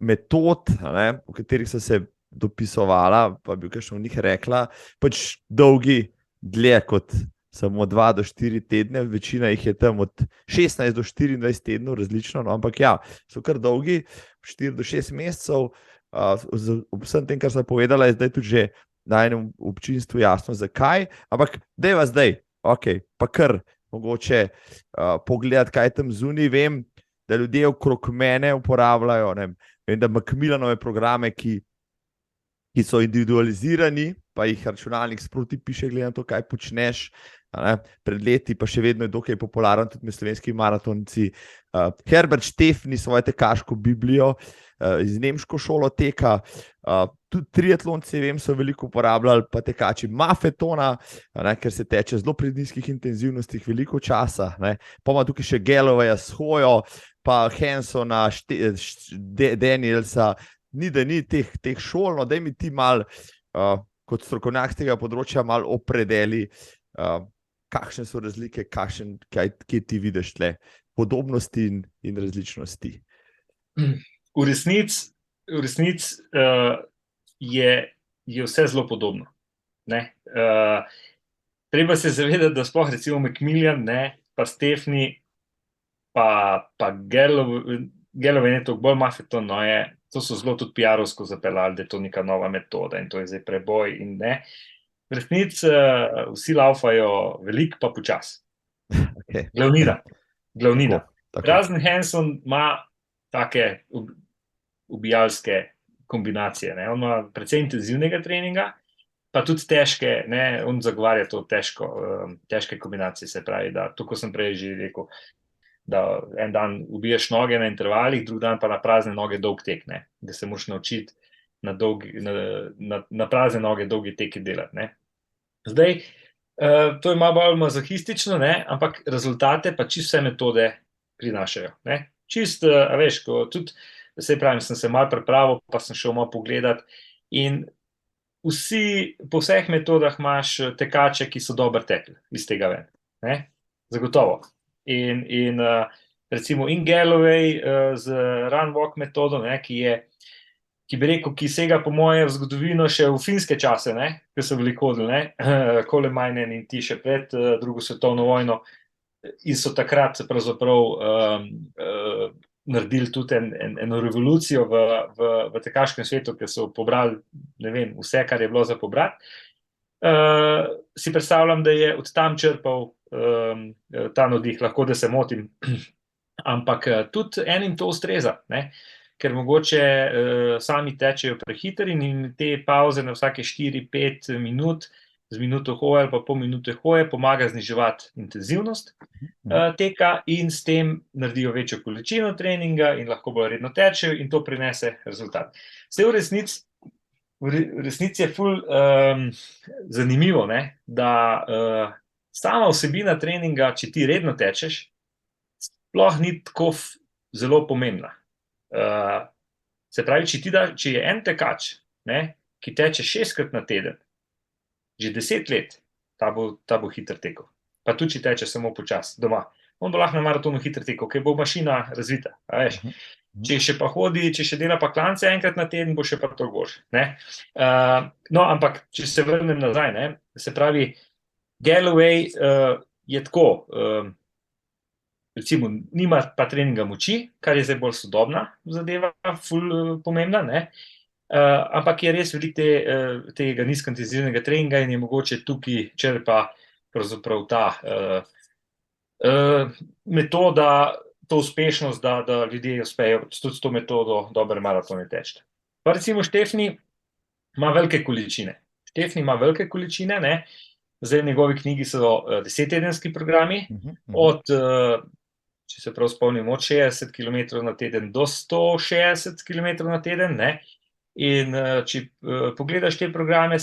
metod, v katerih so se dopisovala, pa bi kakšno v njih rekla, pač dolgi, dlje kot samo 2 do 4 tedne, večina jih je tam od 16 do 24 tednov različno, no, ampak ja, so kar dolgi, 4 do 6 mesecev, vsem tem, kar sem povedala, je zdaj tudi že na enem občinstvu jasno, zakaj, ampak dejva zdaj, ok, pa kar mogoče pogledati, kaj tam zunaj, vem, da ljudje okrog mene uporabljajo, ne vem, da Macmillanove programe, ki so individualizirani, pa jih računalnik sproti piše, glede na to, kaj počneš. Pred leti pa še vedno je dokaj popularen tudi med slovenskimi maratonci. Herbert Steffni svojo tekaško biblijo iz nemško šolo teka, tudi triatlonci, vem, so veliko uporabljali, pa tekači Maffetona, ker se teče zelo pri nizkih intenzivnostih veliko časa. Pa ima tukaj še Gallowaya s hojo, pa Hansona, Danielsa, ni teh šol, no daj mi ti mal, kot strokovnjak z tega področja, mal opredeli, kakšne so razlike, kje ti vidiš tle podobnosti in različnosti. V resnici je vse zelo podobno. Treba se zavedati, da sploh recimo Macmillan, pa Steffni, pa Galloway ne toliko bolj Maffeton, to so zelo tudi PR-ovsko zapeljali, da je to neka nova metoda in to je zdaj preboj in ne. V resnici vsi laufajo veliko pa počas. Okay. Glavnina. Tako. Razen Hanson ima take ubijalske kombinacije. On ima precej intenzivnega treninga, pa tudi težke, on zagovarja to težke kombinacije, se pravi, da to, ko sem prej že rekel, da en dan ubiješ noge na intervalih, drug dan pa na prazne noge dolg tek, da se moraš naučiti na prazne noge dolgi teki delati. Zdaj, to je malo bolj mazohistično, ampak rezultate pa čisto vse metode prinašajo. Čisto, veš, ko tudi, saj pravim, sem se malo pripravil, pa sem šel malo pogledat in po vseh metodah imaš tekače, ki so dobro tekli iz tega ven. Zagotovo. In recimo in Galloway z run walk metodo, ki bi rekel, ki sega po moje v zgodovino še v finske čase, ki so veliko hodili, Kolemainen in ti še pred drugo svetovno vojno in so takrat pravzaprav naredili tudi eno revolucijo v tekaškem svetu, ker so pobrali, ne vem, vse, kar je bilo za pobrati. Si predstavljam, da je od tam črpal ta navdih, lahko da se motim, ampak tudi enim to ustreza, ker mogoče sami tečejo prehiter in te pauze na vsake 4-5 minut, z minuto hoje ali pa pol minute hoje, pomaga zniževati intenzivnost teka in s tem naredijo večjo količino treninga in lahko bolj redno tečejo in to prinese rezultat. Vse v resnici je ful zanimivo, da sama vsebina treninga, če ti redno tečeš, sploh ni tako zelo pomembna. Se pravi, če je en tekač, ki teče 6-krat na teden, že 10 let, ta bo hiter tekel. Pa tudi, če teče samo počas doma. On bo lahko na maratonu hiter tekel, ker bo mašina razvita. Če še pa hodi, če še dela pa klance enkrat na teden, bo še pa to boljše. No, ampak, če se vrnem nazaj, se pravi, Galloway je tako, recimo, nima pa treninga moči, kar je zdaj bolj sodobna zadeva, ful pomembna, ampak je res veliko tega nizkointenzivnega treninga in je mogoče tukaj črpa pravzaprav ta Metoda, to uspešnost, da ljudje uspejo tudi s to metodo dobre maratone teči. Pa recimo Štefni ima velike količine. Štefni ima velike količine, ne? Zdaj v njegovi knjigi so 10-tedenski programi, od, če se prav spomnim, od 60 km na teden do 160 km na teden, ne? In če pogledaš te programe,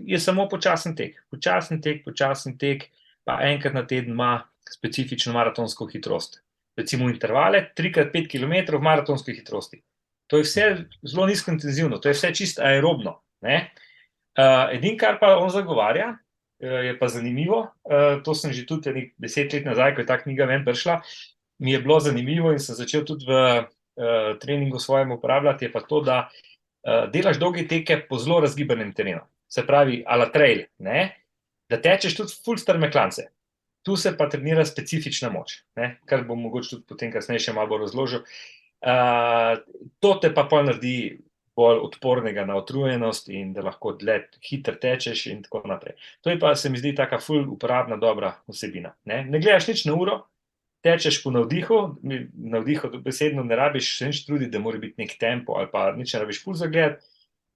je samo počasen tek. Počasen tek, pa enkrat na teden ima specifično maratonsko hitrost. Recimo intervale, 3x5 km v maratonski hitrosti. To je vse zelo nizko intenzivno, to je vse čisto aerobno, ne? Edino, kar pa on zagovarja, je pa zanimivo, to sem že tudi 10 let nazaj, ko je ta knjiga ven prišla, mi je bilo zanimivo in sem začel tudi v treningu svojem uporabljati, je pa to, da delaš dolge teke po zelo razgibanem terenu. Se pravi, a la trail, ne? Da tečeš tudi ful strme klance. Tu se pa trenira specifična moč, ne? Kar bom mogoče tudi potem kasneje še malo razložil. To te pa pol naredi bolj odpornega na utrujenost in da lahko dlje hitro tečeš in tako naprej. To je pa, se mi zdi, taka ful uporabna, dobra vsebina, ne? Ne gledaš nič na uro, tečeš po navdihu, navdihu besedno ne rabiš se nič truditi, da mora biti nek tempo ali pa nič ne rabiš pulza gledati,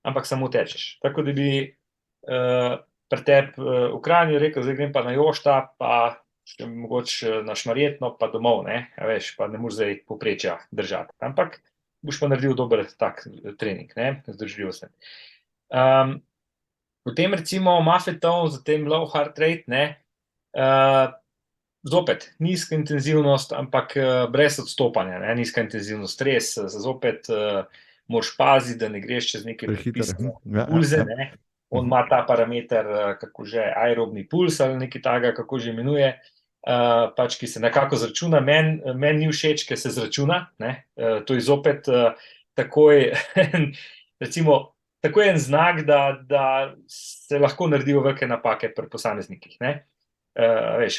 ampak samo tečeš. Tako da bi pri tebi v Kranju rekel, zdaj grem pa na Jošta, pa še mogoče na Šmarjetno, pa domov, ne? A veš, pa ne moreš zdaj povprečja držati. Ampak boš pa naredil dober tak trening, ne? Zdržljivost. Potem recimo Mafetone za tem low heart rate, ne? Zopet, nizka intenzivnost, ampak brez odstopanja, ne? Nizka intenzivnost, stres, zopet moraš paziti, da ne greš čez neke predpisane pulze, ne? On ima ta parameter, kako že, aerobni puls ali nekaj takega, kako že imenuje, pač, ki se nekako zračuna. Meni ni všeč, ker se zračuna, ne? To je zopet takoj, recimo, takoj en znak, da se lahko naredijo velike napake pri posameznikih, ne? Veš,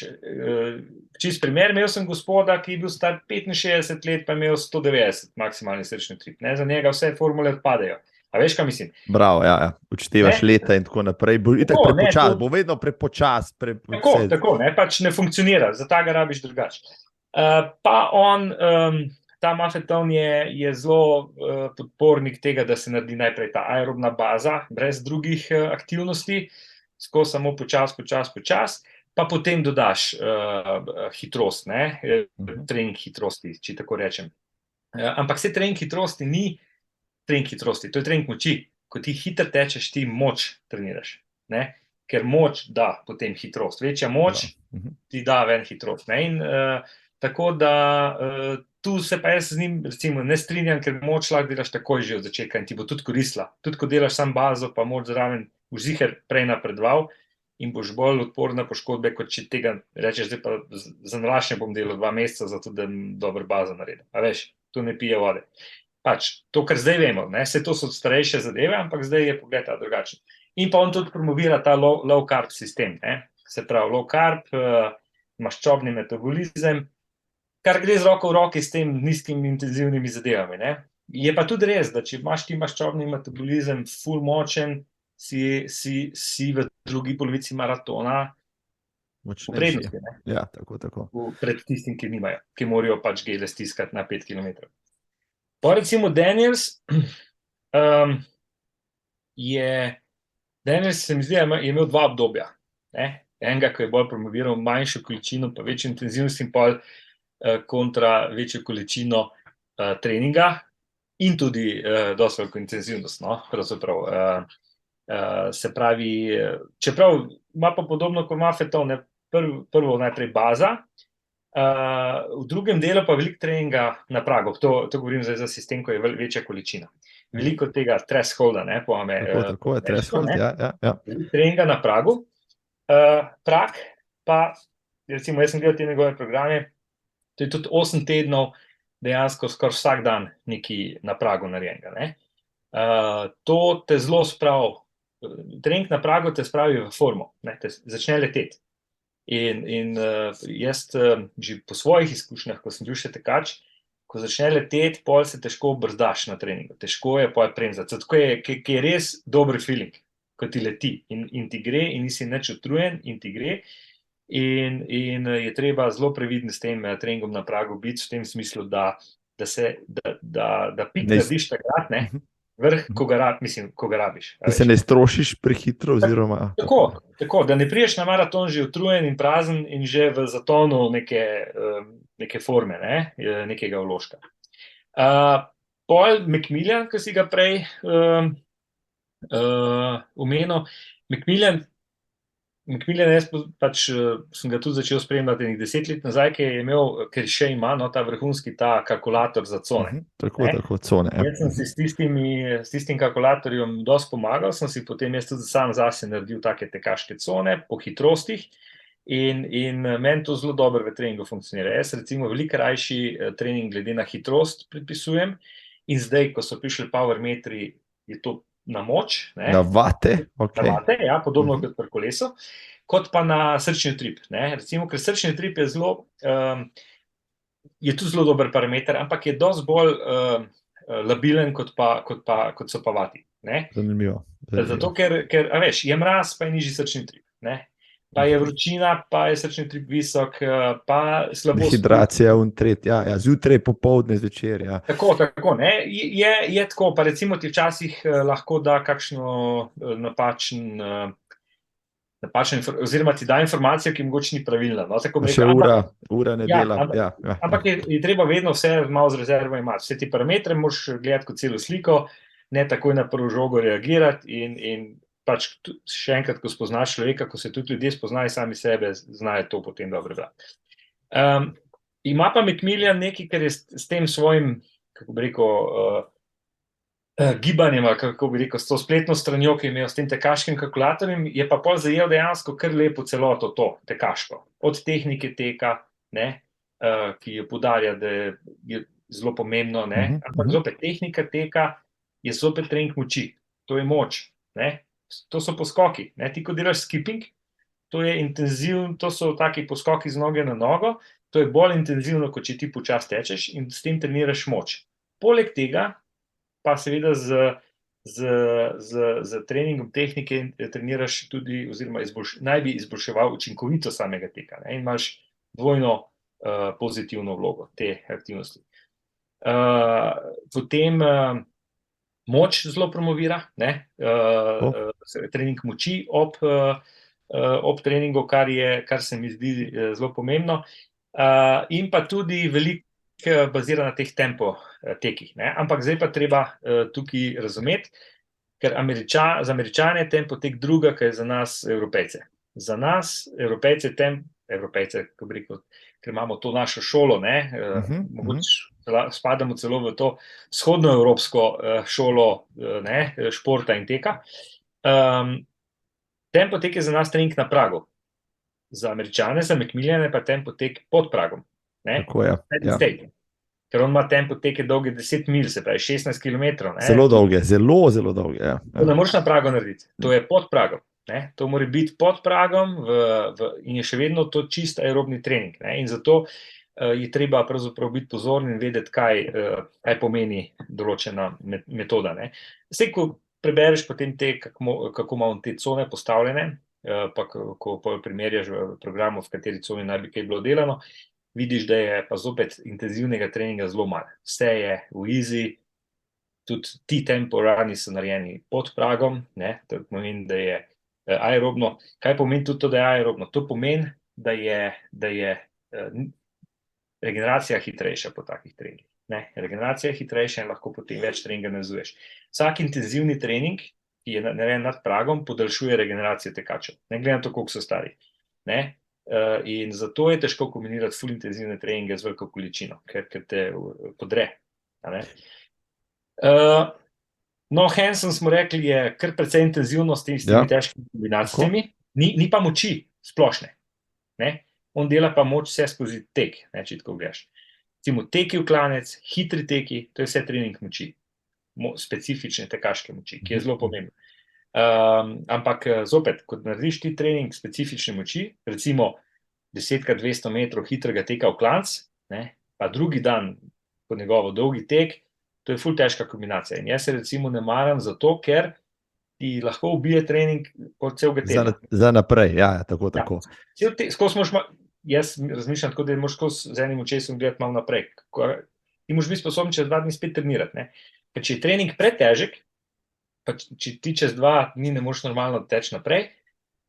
čist primer, imel sem gospoda, ki je bil star 65 let, pa je imel 190 maksimalni srčni utrip, ne? Za njega vse formule odpadejo. A veš, kaj mislim? Bravo, ja. Odštevaš leta in tako naprej. Bo vedno prepočas. Tako, ne, pač ne funkcionira, za tega rabiš drugače. Pa on, ta Mafetone je zelo podpornik tega, da se naredi najprej ta aerobna baza, brez drugih aktivnosti, skozi samo počas, pa potem dodaš hitrost, ne, trening hitrosti, če tako rečem. Ampak se trening hitrosti ni trening hitrosti, to je trening moči. Ko ti hitro tečeš, ti moč treniraš, ne? Ker moč da potem hitrost. Večja moč ti da ven hitrost, ne? In tako da tu se pa jaz z njim recimo ne strinjam, ker moč lahko delaš takoj že od začetka in ti bo tudi koristila. Tudi ko delaš sam bazo, pa moč zraven, boš ziher prej napredoval in boš bolj odporen na poškodbe, kot če tega rečeš, zdaj pa za nalašče bom delal 2 meseca, zato da dobro bazo naredim. A veš, tu ne pije vode. Pač, to, kar zdaj vemo, ne, vse to so starejše zadeve, ampak zdaj je pogled drugačen. In pa on tudi promovira ta low carb sistem, ne, se pravi low carb, maščobni metabolizem, kar gre z roko v roki s tem nizkimi intenzivnimi zadevami, ne. Je pa tudi res, da če imaš ti maščobni metabolizem ful močen, si v drugi polovici maratona v prednosti, ne. Ja, tako. Pred tistim, ki nimajo, ki morajo pač gele stiskati na 5 km. Pa recimo Daniels, Daniels se mi zdi, je imel 2 obdobja, ne? Enega, ko je bolj promoviral manjšo količino, pa večjo intenzivnost in pol kontra večjo količino treninga in tudi dosti veliko intenzivnost, no, pravzaprav. Se pravi, čeprav ima pa podobno kot Mafetone, prvo najprej baza, v drugem delu pa veliko treninga na pragu, to govorim zdaj za sistem, ko je večja količina. Veliko tega thresholda, ne, pojme. Tako je, threshold, ja. Treninga na pragu, prag pa, recimo jaz sem gledal te njegove programe, to je tudi 8 tednov, dejansko skoraj vsak dan nekaj na pragu narejenega, ne. To te zelo spravi, trening na pragu te spravi v formo, ne, te začne leteti. In jaz že po svojih izkušnjah, ko sem bil še tekač, ko začne leteti, pol se težko brzdaš na treningu, težko je pol premzati, tako je res dober feeling, ko ti leti in ti gre in nisi nič utrujen in ti gre. in je treba zelo previden s tem treningom na pragu biti, v tem smislu, da pik Ne iz- narediš takrat, ne, Mhm. vrh, Mhm. ko ga rabiš. Da se ne strošiš prehitro, oziroma Tako, da ne priješ na maraton že utrujen in prazen in že v zatonu neke forme, nekega vložka. Pol Macmillan, ki si ga prej omenil, Macmillan, jaz sem ga tudi začel spremljati 10 let nazaj, ker še ima ta vrhunski kalkulator za cone. tako cone. Ja. Jaz sem si s tistim kalkulatorjem dosti pomagal, sem si potem jaz tudi sam zase naredil take tekaške cone po hitrostih in meni to zelo dobro v treningu funkcionira. Jaz recimo veliko rajši trening glede na hitrost predpisujem in zdaj, ko so prišli power metri, je to na moč. Na vate, okay. Na vate, ja, podobno kot pri kolesu, kot pa na srčni utrip. Recimo, ker srčni utrip je je tu zelo dober parameter, ampak je dosti bolj labilen, kot so pa vati. Zanimivo. Zato, ker a veš, je mraz, pa je nižji srčni utrip. Pa je vročina, pa je srčni utrip visok, pa slabo. Dehidracija, zjutraj, popoldne, zvečer. Ja. Tako, je tako, pa recimo ti včasih lahko da kakšno napačen, oziroma ti da informacijo, ki mogoče ni pravilna. Še ura ne dela. Ampak je treba vedno vse malo z rezervo imati. Vse ti parametre moraš gledati kot celo sliko, ne takoj na prvo žogo reagirati in pač še enkrat, ko spoznaš človeka, ko se tudi ljudje spoznajo sami sebe, znajo to potem dobro brati. Ima pa Macmillan nekaj, kar je s tem svojim, kako bi rekel, gibanjem, kako bi rekel, s to spletno stranjo, ki je imel s tem tekaškim kalkulatorjem, je pa pol zajel dejansko kar lepo celoto to tekaško. Od tehnike teka, ki jo poudarja, da je zelo pomembno, ampak zopet tehnika teka je zopet trening moči. To je moč. To so poskoki. Ti, ko delaš skipping, to je intenzivno, to so taki poskoki z noge na nogo, to je bolj intenzivno, kot če ti počasi tečeš in s tem treniraš moč. Poleg tega pa seveda z treningom tehnike treniraš tudi, oziroma naj bi izboljševal učinkovitost samega teka in imaš dvojno pozitivno vlogo te aktivnosti. Potem moč zelo promovira, trening moči ob treningu, kar se mi zdi zelo pomembno. In pa tudi veliko bazira na teh tempo tekih. Ampak zdaj pa treba tukaj razumeti, ker za Američane je tempo tek druga, kaj je za nas Evropejce. Za nas Evropejce, ko bi rekel, ker imamo to našo šolo, mogoče spadamo celo v to vzhodnoevropsko šolo športa in teka. Tempo tek je za nas trening na pragu. Za Američane, za Macmillane pa tempo tek pod pragom. Tako je. Ker on ima tempo teke dolge 10 milj, se pravi 16 km. Zelo dolge, zelo dolge. To ne moreš na pragu narediti, to je pod pragom. To mora biti pod pragom in je še vedno to čist aerobni trening. In zato je treba pravzaprav biti pozoren in vedeti, kaj pomeni določena metoda. Vse, ko prebereš potem kako ima on te cone postavljene, pa ko primerjaš v programu, v kateri coni naj bi kaj bilo delano, vidiš, da je pa zopet intenzivnega treninga zelo malo. Vse je v easy, tudi ti tempo rani so narejeni pod pragom, to pomeni, da je aerobno. Kaj pomeni tudi to, da je aerobno? To pomeni, da je regeneracija hitrejša po takih treningih. Regeneracija je hitrejša in lahko potem več treninga navezuješ. Vsak intenzivni trening, ki je narejen nad pragom, podaljšuje regeneracijo tekačev. Ne glede na to, koliko so stari. In zato je težko kombinirati ful intenzivne treninge z veliko količino, ker te podre. No, Hansen smo rekli, je kar precej intenzivno s temi težkimi kombinacijami, ni pa moči splošne. On dela pa moč vse skozi tek, če tako gledaš. Recimo teki v klanec, hitri teki, to je vse trening moči. Specifične tekaške moči, ki je zelo pomembno. Ampak zopet, ko narediš ti trening specifične moči, recimo 10x200 metrov hitrega teka v klanec, pa drugi dan po njegovo dolgi tek, to je ful težka kombinacija. In jaz se recimo ne maram zato, ker ti lahko ubije trening po celega tedna. Za naprej, ja, tako, Ja. tako. Jaz razmišljam tako, da moraš skozi z enim očesom gledati malo naprej. Ti moraš biti sposoben čez 2 dni spet trenirati. Ne? Ker če je trening pretežek, pa če ti čez 2 dni ne moreš normalno teči naprej,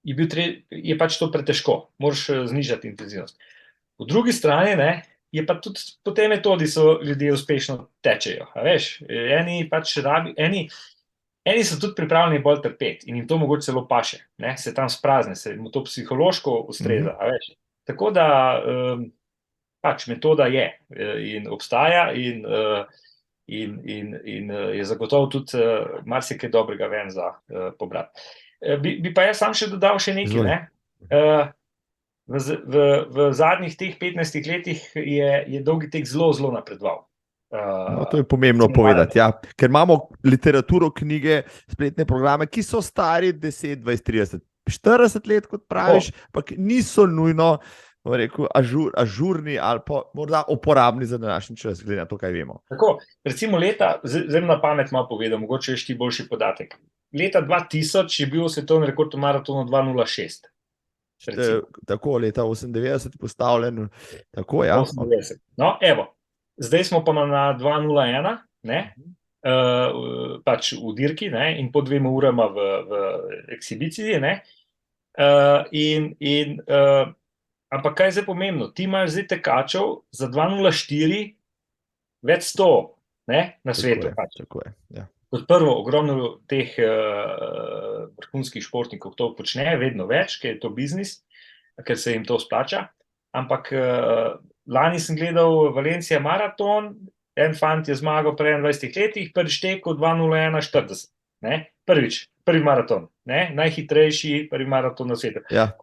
je pač to pretežko. Moraš znižati intenzivnost. Po drugi strani, ne, je pa tudi po tej metodi so ljudje uspešno tečejo. A veš, eni so tudi pripravljeni bolj trpeti in jim to mogoče celo paše, ne, se tam sprazne, se jim to psihološko ustreza, a veš. Tako da pač metoda je in obstaja in je zagotovo tudi marsikaj dobrega ven za pobrati. Bi pa jaz sam še dodal še nekaj, ne. V zadnjih teh 15 letih je dolgi tek zelo, zelo napredoval. No, to je pomembno povedati, ja. Ker imamo literaturo, knjige, spletne programe, ki so stari 10, 20, 30, 40 let, kot praviš, ampak niso nujno rekel, ažurni ali pa morda uporabni za današnji čas, glede na to, kaj vemo. Tako, recimo zdaj na pamet malo povedal, mogoče je ti boljši podatek. Leta 2000 je bil svetovni rekord v maratonu 2:06. Tako, leta 98 postavljen, tako, ja. 98. No, evo. Zdaj smo pa na 2:01, ne, pač v dirki, ne, in po 2 urama v ekshibiciji, ne, ampak kaj je zdaj pomembno? Ti imaš zdaj tekačev za 2:04 več 100, ne, na svetu. Tako je, ja. Kot prvo, ogromno teh vrhunskih športnikov to počne, vedno več, ker je to biznis, ker se jim to splača, ampak lani sem gledal Valencija maraton, en fant je zmagal pri 21 letih, prvič tekel 2:01:40, ne, prvi maraton, ne, najhitrejši prvi maraton na svetu. Ja.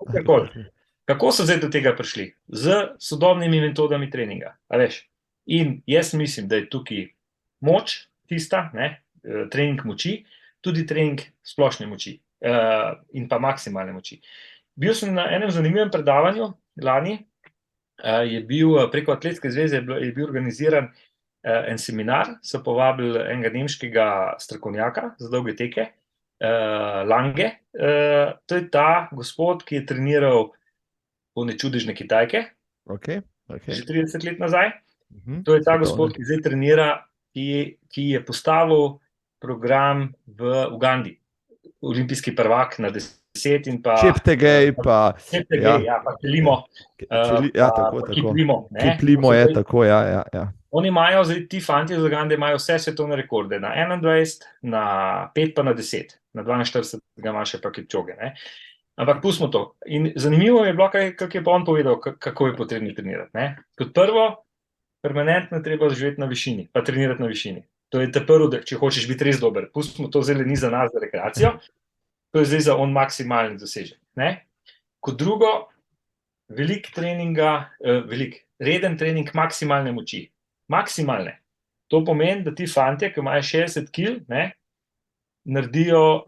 Kako so zdaj do tega prišli? Z sodobnimi metodami treninga, a veš. In jaz mislim, da je tukaj moč tista, ne, trening moči, tudi trening splošne moči in pa maksimalne moči. Bil sem na enem zanimivem predavanju lani, je bil preko Atletske zveze je bil organiziran en seminar, so povabili enega nemškega strokovnjaka za dolge teke, Lange. To je ta gospod, ki je treniral one čudežne Kitajke, že 30 let nazaj. To je ta gospod, ki zdaj trenira, ki je postavil program v Ugandi, olimpijski prvak na 10 in pa Cheptegei, pa Kiplimo. Kiplimo je tako, ja. Oni imajo, zdaj ti fantje iz Ugande imajo vse svetovne rekorde, na 21, na 5 pa na 10, na 42 ga ima še pa Kipchoge, ne. Ampak pustimo to. In zanimivo je bilo, kako je pa on povedal, kako je potrebno trenirati, ne. Kot prvo, permanentno treba živeti na višini, pa trenirati na višini. To je te prvo, če hočeš biti res dober. Pustimo to zdaj ni za nas, za rekreacijo. To je zdaj za on maksimalni dosežek, ne. Kot drugo, reden trening maksimalne moči. Maksimalne. To pomeni, da ti fantje, ki imajo 60 kil, ne, naredijo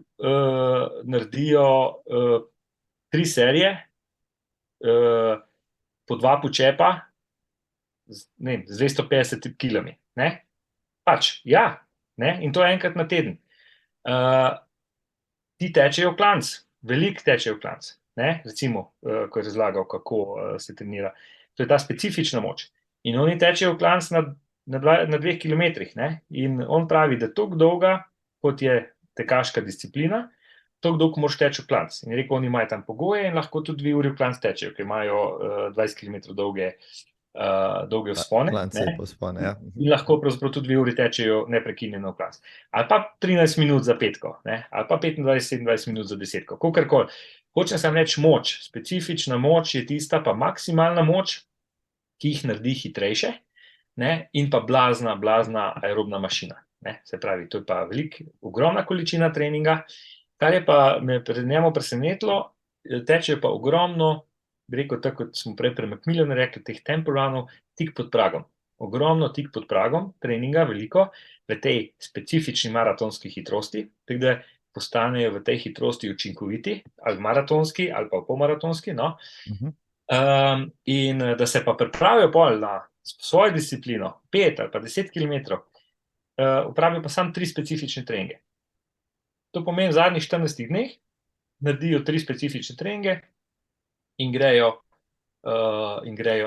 3 serije, po 2 počepa, z 250 kilami, ne. Pač, ja, ne, in to enkrat na teden. Ti tečejo v klanc, veliko tečejo v klanc, ne, recimo, ko je razlagal, kako se trenira. To je ta specifična moč. In oni tečejo v klanc na 2 kilometrih, ne, in on pravi, da toliko dolga, kot je tekaška disciplina, toliko dolgo moraš teči v klanc. In je rekel, oni imajo tam pogoje in lahko tudi 2 uri v klanc tečejo, ker imajo 20 kilometrov dolge vzpone, ja. In lahko pravzaprav tudi 2 uri tečejo neprekinjeno v klanc. Ali pa 13 minut za 5, ne, ali pa 25-27 minut za 10, kakorkoli. Hočem samo reči moč, specifična moč je tista, pa maksimalna moč, ki jih naredi hitrejše, ne, in pa blazna aerobna mašina, ne, se pravi, to je pa ogromna količina treninga, kar je pa me pred njemu presenetilo, tečejo pa ogromno, bi rekel, tako kot smo prej pri Macmillanu rekli, teh tempo runov, tik pod pragom. Ogromno tik pod pragom, treninga veliko, v tej specifični maratonski hitrosti, tako da postanejo v tej hitrosti učinkoviti, ali maratonski, ali pa polmaratonski, no. In da se pa pripravijo pol na svojo disciplino, 5 ali pa 10 kilometrov, upravijo pa samo 3 specifične treninge. To pomeni, v zadnjih 14 dneh naredijo 3 specifične treninge in grejo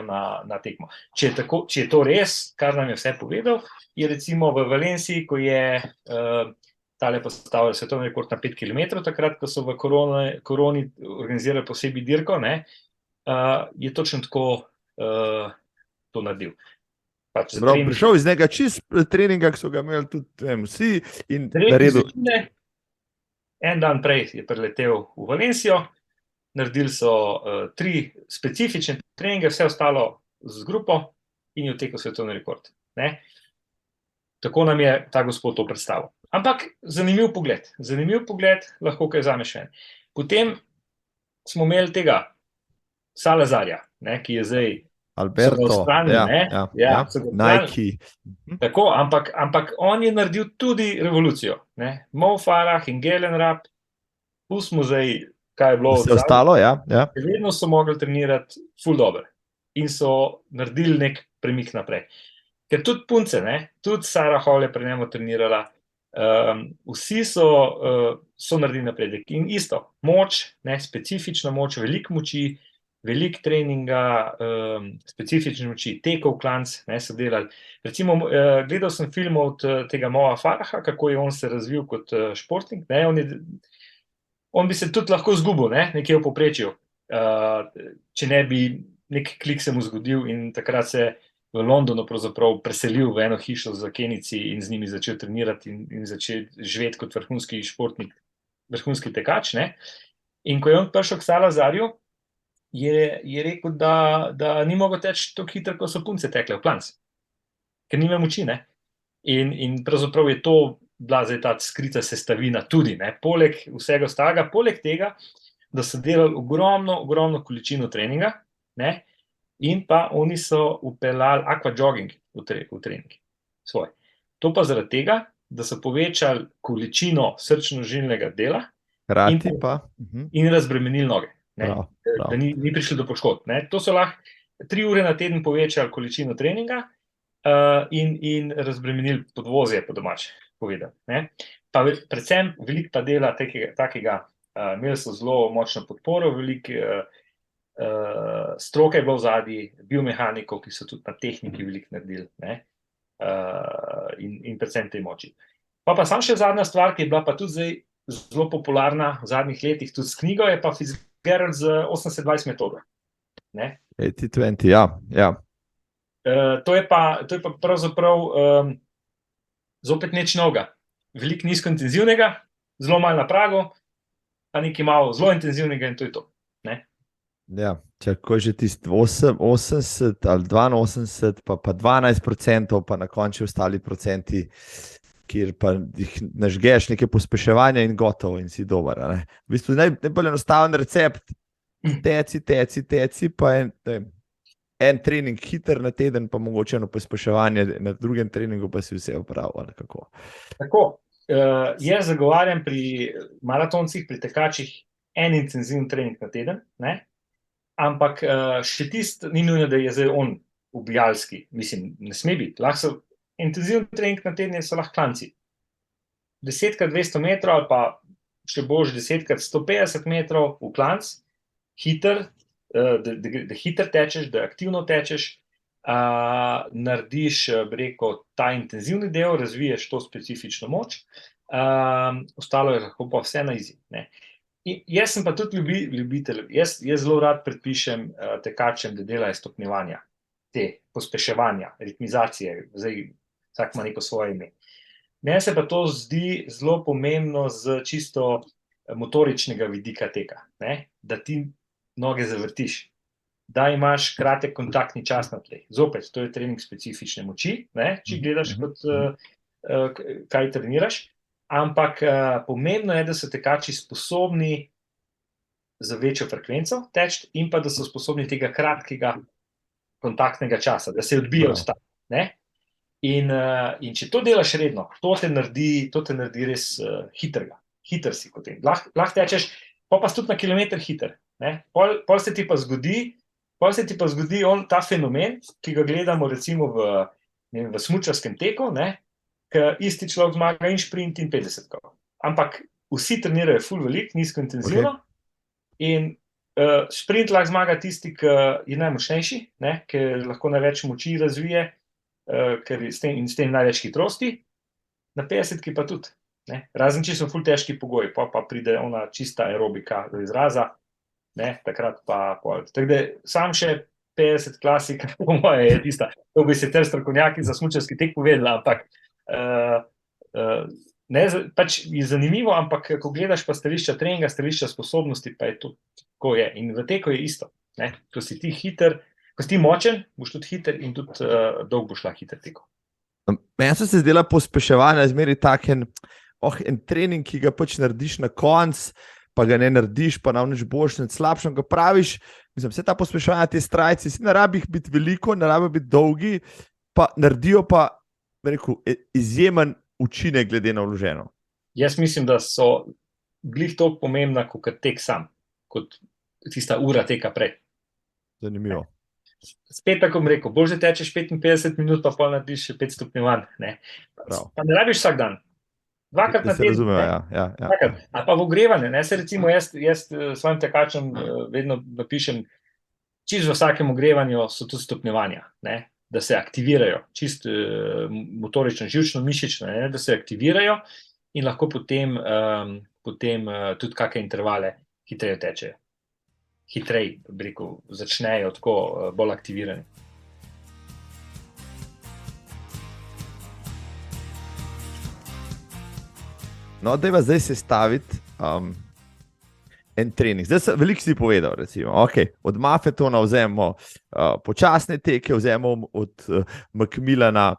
na tekmo. Če je to res, kar nam je vse povedal, je recimo v Valenciji, ko je tale postavil svetovni rekord na 5 km, takrat, ko so v koroni organizirali posebej dirko, je točno tako to naredil. Prišel iz nekega čist treninga, ki so ga imeli tudi vsi in naredil. En dan prej je preletel v Valencijo, naredili so 3 specifične treninge, vse ostalo z grupo in je vtekel svetovni rekord. Tako nam je ta gospod to predstavil. Ampak zanimiv pogled, lahko kaj vzameš ven. Potem smo imeli tega Salazarja, ki je zdaj Alberto, Nike. Tako, ampak on je naredil tudi revolucijo. Mo Farah in Galen Rapp, pustimo zdaj, kaj je bilo vse ostalo, vedno so mogli trenirati ful dobro in so naredili nek premik naprej. Ker tudi punce, tudi Sarah Hall je pri njemu trenirala, vsi so naredili napredek. In isto, moč, specifična moč, veliko moči, veliko treninga, specifične moči, tekov klanc, so delali. Recimo, gledal sem film od tega Moa Faraha, kako je on se razvil kot športnik. On bi se tudi lahko zgubil, nekje v povprečju, če ne bi nek klik se mu zgodil in takrat se v Londonu pravzaprav preselil v eno hišo za Kenijci in z njimi začel trenirati in začel živeti kot vrhunski športnik, vrhunski tekač. In ko je on prišel k Salazarju, je rekel, da ni mogel teči tako hitro, ko so punce tekle v klanc, ker nima moči. In pravzaprav je to bila zdaj ta skrita sestavina tudi, poleg vsega ostalega, poleg tega, da so delali ogromno količino treninga, in pa oni so upeljali aquajogging v trening svoj. To pa zaradi tega, da so povečali količino srčno-žilnega dela in razbremenili noge. Da ni prišli do poškodb. To so lahko 3 ure na teden povečali količino treninga in razbremenili podvozje, po domače povedano. Pa predvsem veliko pa dela takega, imeli so zelo močno podporo, veliko stroke je bilo v zadnji, biomehanikov, ki so tudi na tehniki veliko naredili, in predvsem tej moči. Pa samo še zadnja stvar, ki je bila pa tudi zdaj zelo popularna v zadnjih letih, tudi s knjigo, je pa Fitzgerald z 80-20 metodo. 80-20, ja. To je pa pravzaprav zopet nič novega. Veliko nizkointenzivnega, zelo malo na pragu, pa nekaj malo zelo intenzivnega in to je to. Ja, ko je že tisti 80 ali 82, pa 12%, pa na koncu ostali procenti, kjer pa jih nažgeš neke pospeševanja in gotovo in si dober. V bistvu najbolj enostaven recept, teci, pa en trening hiter na teden, pa mogoče eno pospeševanje na drugem treningu, pa si vse opravil. Tako, jaz zagovarjam pri maratoncih, pri tekačih en intenziven trening na teden, ampak še tisti ni nujno, da je zdaj on ubijalski, mislim, ne sme biti. Lahko so intenziven trening na teden, so lahko klanci. 10x200 metrov ali pa še bolj 10x150 metrov v klanc, hiter, da hiter tečeš, da aktivno tečeš, narediš, ta intenzivni del, razviješ to specifično moč, ostalo je lahko pa vse na easy. Jaz sem pa tudi ljubitelj, jaz zelo rad predpišem tekačem, da delajo stopnjevanja, te pospeševanja, ritmizacije, zdaj vsak ima neko svoje ime. Meni se pa to zdi zelo pomembno z čisto motoričnega vidika teka, da ti noge zavrtiš, da imaš kratek kontaktni čas na tleh. Zopet, to je trening specifične moči, če gledaš kaj treniraš. Ampak pomembno je, da so tekači sposobni za večjo frekvenco teči in pa da so sposobni tega kratkega kontaktnega časa, da se odbije od stava. In če to delaš redno, to te naredi res hiter si potem. Lahko tečeš, pa si tudi na kilometer hiter. Pol se ti pa zgodi ta fenomen, ki ga gledamo recimo v smučarskem teku, ker isti človek zmaga in šprint in 50. Ampak vsi trenirajo ful veliko, nizko intenzivno, Okay. in sprint lahko zmaga tisti, ki je najmočnejši, ne, ki lahko največ moči razvije, ker je s tem največ hitrosti, na 50 pa tudi. Ne. Razen če so ful težki pogoji, pa pride ona čista aerobika do izraza, ne, takrat pa pol. Tako da sam še 50 klasika, po moje je tista, to bi se ter strokovnjaki za smučarski tek povedala, ampak ne, pač je zanimivo, ampak ko gledaš pa stališča treninga, stališča sposobnosti, pa je to tako je. In v teku je isto. Ne? Ko si ti hiter, ko si ti močen, boš tudi hiter in tudi dolgo boš lahko hiter tekel. Meni so se zdela pospeševanja zmeri tak en trening, ki ga pač narediš na konc, pa ga ne narediš, pa nam nič boljš, nič slabšem, ga praviš. Mislim, vse ta pospeševanja, te strajci, si ne rabi jih biti veliko, ne rabi biti dolgi, pa naredijo pa, rekel, izjemen učinek glede na vloženo. Jaz mislim, da so glih toliko pomembna, kot tek sam, kot tista ura teka prej. Zanimivo. Spet tako bom rekel, bolj že tečeš 55 minut, pa pol narediš še 5 stopnjevanj. Pa ne rabiš vsak dan. Dvakrat na teden. Razumeva, ja. Ali pa v ogrevanje. Se recimo jaz svojim tekačem vedno napišem, čisto v vsakem ogrevanju so tudi stopnjevanja, ne? Da se aktivirajo, čisto motorično, živčno, mišično, ne? Da se aktivirajo in lahko potem tudi kakšne intervale hitreje tečejo. Hitreje, bi rekel, začnejo tako bolj aktivirani. No, dajva zdaj sestaviti en trening. Zdaj veliko si povedal, recimo, od Maffetona vzemo počasne teke, vzemo od Macmillana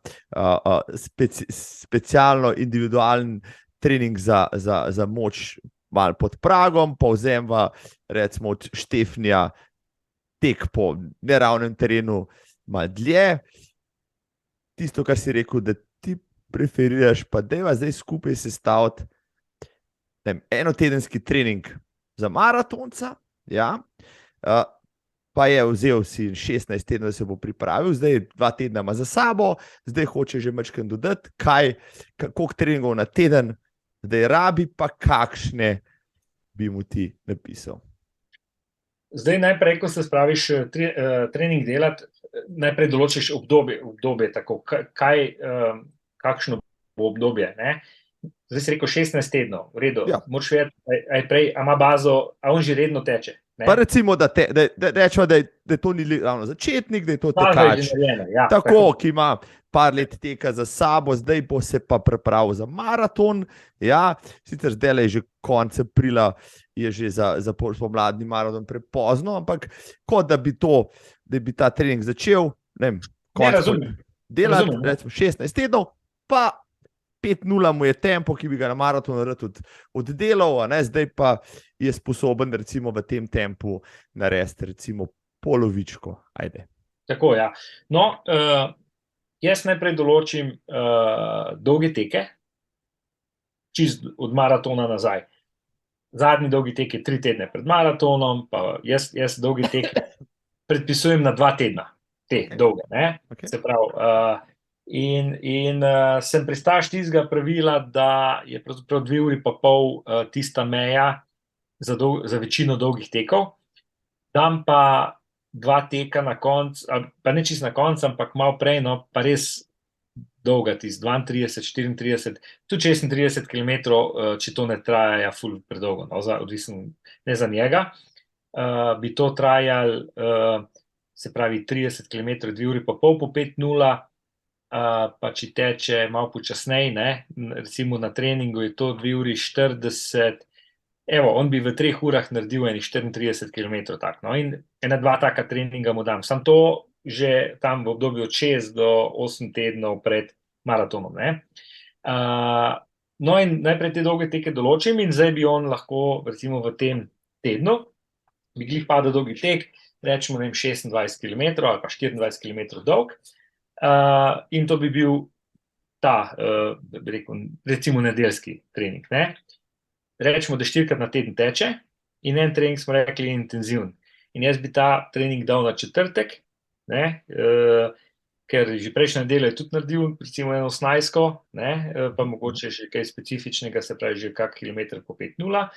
specialno individualen trening za moč malo pod pragom, pa vzemo recimo od Štefnija tek po neravnem terenu malo dlje. Tisto, kar si rekel, da ti preferiraš, pa dajva zdaj skupaj sestaviti enotedenski trening za maratonca, ja, pa je vzel si 16 tednov, da se bo pripravil, zdaj 2 tedna ima za sabo, zdaj hoče že majčkeno dodati, koliko treningov na teden zdaj rabi, pa kakšne bi mu ti napisal. Zdaj najprej, ko se spraviš trening delati, najprej določiš obdobje tako, kakšno bo obdobje, ne? Zdaj si rekel 16 tednov, v redu, moraš vedeti, a ima bazo, a on že redno teče. Ne? Pa recimo, da rečemo, da to ni ravno začetnik, da je to tekač, tako, ki ima par let teka za sabo, zdaj bo se pa pripravil za maraton, ja, sicer zdaj je že konec aprila, je že za pomladni maraton prepozno, ampak kot da bi ta trening začel, ne vem, delati, recimo 16 tednov, pa 5:0 mu je tempo, ki bi ga na maratonu rad oddelal, zdaj pa je sposoben recimo v tem tempu narediti recimo polovičko. Ajde. Tako, ja. No, jaz najprej določim dolge teke, čist od maratona nazaj. Zadnji dolgi tek je 3 tedne pred maratonom, pa jaz dolgi tek predpisujem na 2 tedna, te dolge, ne? Se pravi, in sem pristaš tistega pravila, da je pravzaprav 2 uri pa pol tista meja za večino dolgih tekov. Dam pa 2 teka na konc, pa ne čisto na konc, ampak malo prej, no, pa res dolga tist, 32, 34, tudi 36 km, če to ne traja ful predolgo, no, odvisno ne za njega. Bi to trajal, se pravi 30 km, 2 uri pa pol po 5:0, pa če teče malo počasnej, ne, recimo na treningu je to 2 uri 40, evo, on bi v 3 urah naredil enih 34 km, tak, no, in 1-2 taka treninga mu dam, sam to že tam v obdobju od 6 do 8 tednov pred maratonom, ne. No, in najprej te dolge teke določim in zdaj bi on lahko, recimo v tem tednu, bi glih padel dolgi tek, rečemo, ne vem, 26 km ali pa 24 km dolg, in to bi bil ta, bi rekel, recimo nedeljski trening, ne. Rečemo, da 4-krat na teden teče in en trening smo rekli intenziven. In jaz bi ta trening dal na četrtek, ne, ker že prejšnjo nedeljo je tudi naredil, recimo eno snajsko, pa mogoče še kaj specifičnega, se pravi že kak kilometer po 5:0,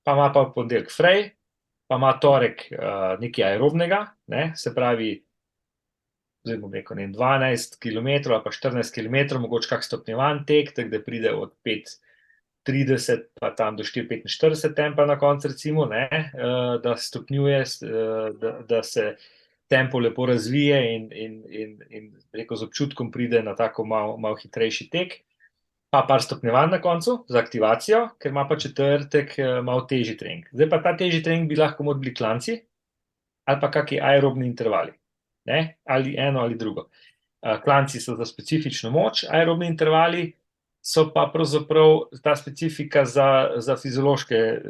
pa ima pa ponedeljek frej, pa ima torek nekaj aerobnega, se pravi, zdaj bom rekel, 12 km ali pa 14 km, mogoče kak stopnjevan tek, tako da pride od 5:30 pa tam do 4:45 tempa na koncu, recimo, da stopnjuje, da se tempo lepo razvije in rekel, z občutkom pride na tako malo hitrejši tek, pa par stopnjevanj na koncu za aktivacijo, ker ima pa četrtek malo težji trening. Zdaj pa ta težji trening bi lahko bili klanci ali pa kakšni aerobni intervali, ali eno ali drugo. Klanci so za specifično moč, aerobni intervali so pa pravzaprav ta specifika za fiziološke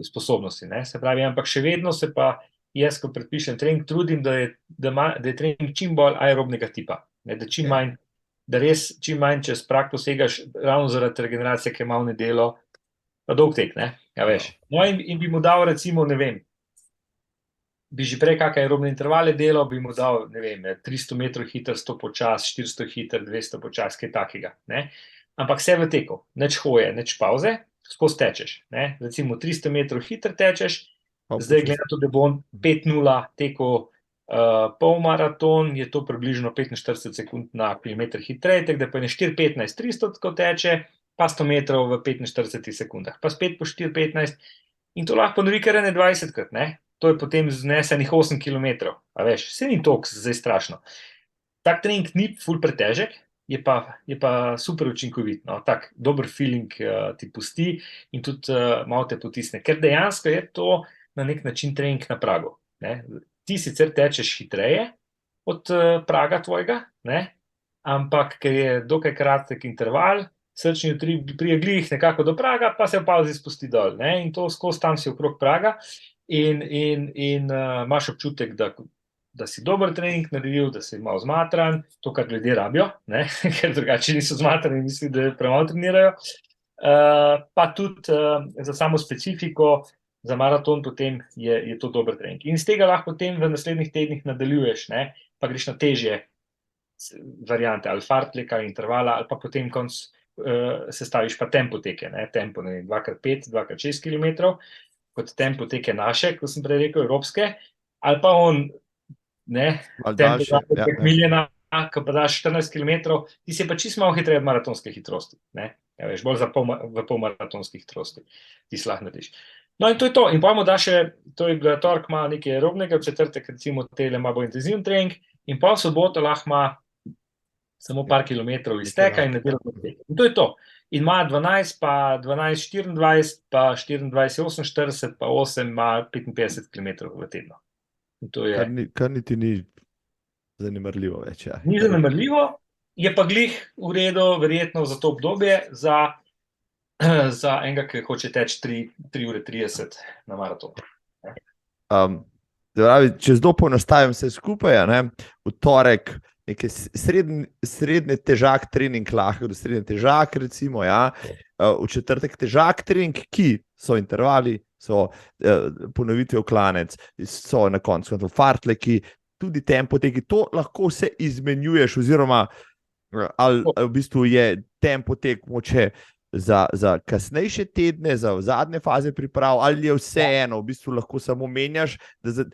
sposobnosti, se pravi, ampak še vedno se pa jaz, ko predpišem trening, trudim, da je trening čim bolj aerobnega tipa, da res čim manj čez prag posegaš, ravno zaradi regeneracije, ki je malo nedelo, pa dolg tek, ja veš. No in bi mu dal, recimo, ne vem, bi že prej kakšne aerobne intervale delal, bi mu dal, ne vem, 300 metrov hiter, 100 počas, 400 hiter, 200 počas, kaj takega, ampak vse v teku, nič hoje, nič pauze, skozi tečeš, recimo 300 metrov hiter tečeš, zdaj gleda to, da bo 5:0 tekel polmaraton, je to približno 45 sekund na kilometr hitreje, tako da pa je 4:15 300 tako teče, pa 100 metrov v 45 sekundah, pa spet po 4:15 in to lahko ponovi kar 20krat, to je potem znesenih 8 kilometrov, a veš, vse ni toliko zdaj strašno. Tak trening ni ful pretežek, je pa super učinkovit, tak dober feeling ti pusti in tudi malo te potisne, ker dejansko je to na nek način trening na pragu. Ti sicer tečeš hitreje od praga tvojega, ampak ker je dokaj kratek interval, srčni utrip pride glih nekako do praga, pa se v pauzi spusti dol, in to skozi tam si okrog praga in imaš občutek, da si dober trening naredil, da si malo zmatran, to, kar ljudje rabijo, ker drugače niso zmatrani in misli, da premalo trenirajo, pa tudi za samo specifiko, za maraton potem je to dober trening. In z tega lahko potem v naslednjih tednih nadaljuješ, pa greš na težje variante, ali fartleka, intervala, ali pa potem konc sestaviš pa tempo teke, tempo 2x5, 2x6 km, kot tempo teke naše, kot sem prej rekel, evropske, ali pa tempo 2x5 miljena, ko pa daš 14 km, ti si pa čisto malo hitreje od maratonske hitrosti, ja veš, bolj v polmaratonske hitrosti ti si lahko narediš. No in to je to, in pojmo da še, to je bila tork, ima nekaj aerobnega, v četrtek recimo tele ima bolj intenzivni trening in pol soboto lahko ima samo par kilometrov izteka in nedeljo tek. In to je to. In ima 12, pa 12:24, pa 24:48, pa 8 ima 55 km v tednu. In to je... Kar niti ni zanemarljivo več, ja. Ni zanemarljivo, je pa glih v redu, verjetno za to obdobje, za enega, ki hoče teči 3:30 na maratonu. Če zelo poenostavim vse skupaj, v torek nekaj srednje težak trening, lahko do srednje težak, recimo, v četrtek težak trening, ki so intervali, so ponovitve v klanec, so na koncu fartleki, tudi tempo teki, to lahko vse izmenjuješ, oziroma ali v bistvu je tempo tek moče za kasnejše tedne, za zadnje faze priprav, ali je vseeno, v bistvu lahko samo menjaš, da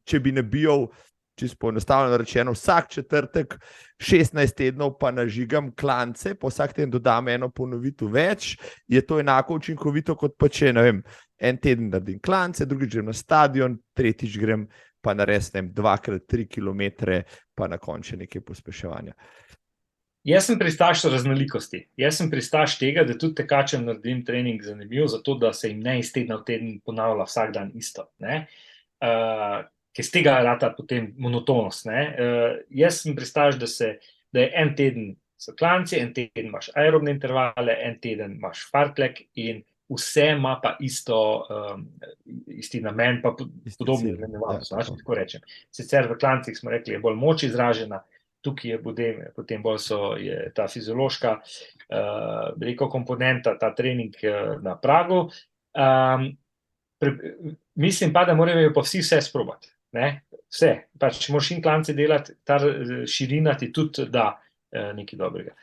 če bi nabijal, čisto poenostavljeno rečeno, vsak četrtek 16 tednov pa nažigam klance, pa vsak teden dodam eno ponovitev več, je to enako učinkovito, kot pa če, ne vem, en teden naredim klance, drugič grem na stadion, tretjič grem pa naredim 2x3 km, pa na koncu nekaj pospeševanja. Jaz sem pristaš raznolikosti. Jaz sem pristaš tega, da tudi tekačem naredim trening zanimiv, zato da se jim ne iz tedna v teden ponavlja vsak dan isto. Ker z tega rata potem monotonost. Jaz sem pristaš, da je en teden so klanci, en teden imaš aerobne intervale, en teden imaš fartlek in vse ima pa isti namen, pa podobno nevarnost, tako rečem. Sicer v klancih smo rekli, je bolj moč izražena, tukaj je potem bolj je ta fiziološka komponenta, ta trening na pragu. Mislim pa, da morajo pa vsi vse sprobati. vse. Pač, če moraš in klance delati, ta širina ti tudi da nekaj dobrega.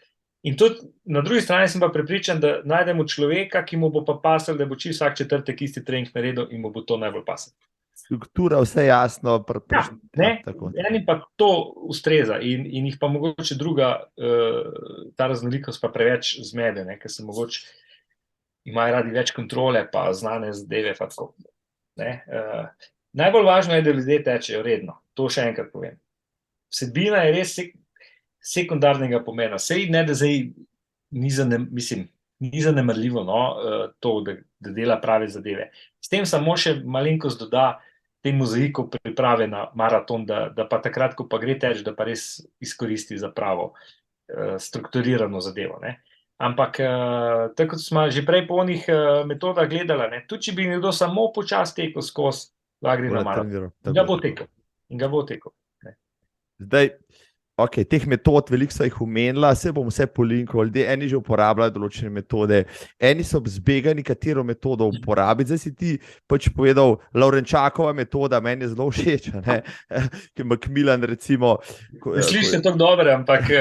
In tudi na drugi strani sem pa prepričan, da najdemo človeka, ki mu bo pa pasal, da bo čisto vsak četrtek isti trening naredil in mu bo to najbolj pasal. Struktura, vse jasno. Tako. Enim pa to ustreza in jih pa mogoče druga, ta raznolikost pa preveč zmede, ne, ker se mogoče imajo radi več kontrole, pa znane zadeve. Pa tako, ne. Najbolj važno je, da ljudje tečejo redno. To še enkrat povem. Vsebina je res sekundarnega pomena. Sej ne, da zdaj ni zanemarljivo, no, to, da dela prave zadeve. S tem samo še malenkost doda tem mozaiku priprave na maraton, da pa takrat, ko pa gre teč, da pa res izkoristi za pravo strukturirano zadevo, ne. Ampak, tako kot smo že prej po onih metodah gledala, ne, tudi če bi nekdo samo počas tekel skozi, lahko gre na maraton. In ga bo tekel. Zdaj, ok, teh metod, veliko so jih omenila, se bom vse polinkal, ljudje, eni že uporabljajo določene metode, eni so zbegani, katero metodo uporabiti. Zdaj si ti pač povedal, Laurenčakova metoda, meni je zelo všeč, ne, ki Macmillan recimo. Slišiš se tako dobre, ampak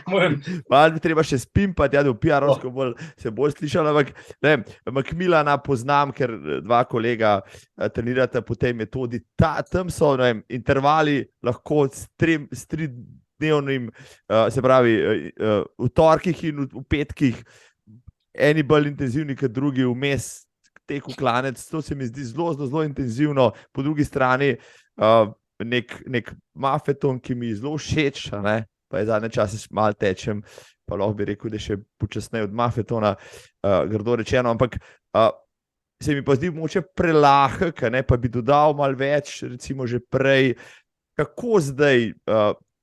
moram. Malo bi treba še spimpati, ja, da v PR-ovsko se bolj slišalo, ampak ne, Macmillana poznam, ker dva kolega trenirata po tej metodi. Tam so, ne vem, intervali lahko s dnevnim, se pravi, v torkih in v petkih, eni bolj intenzivni kot drugi, vmes tek v klanec, to se mi zdi zelo intenzivno, po drugi strani nek mafeton, ki mi je zelo všeč, ne, pa je zadnje čase malo tečem, pa lahko bi rekel, da je še počasneje od mafetona, grdo rečeno, ampak se mi pa zdi mogoče prelahek, ne, pa bi dodal malo več, recimo že prej. Kako zdaj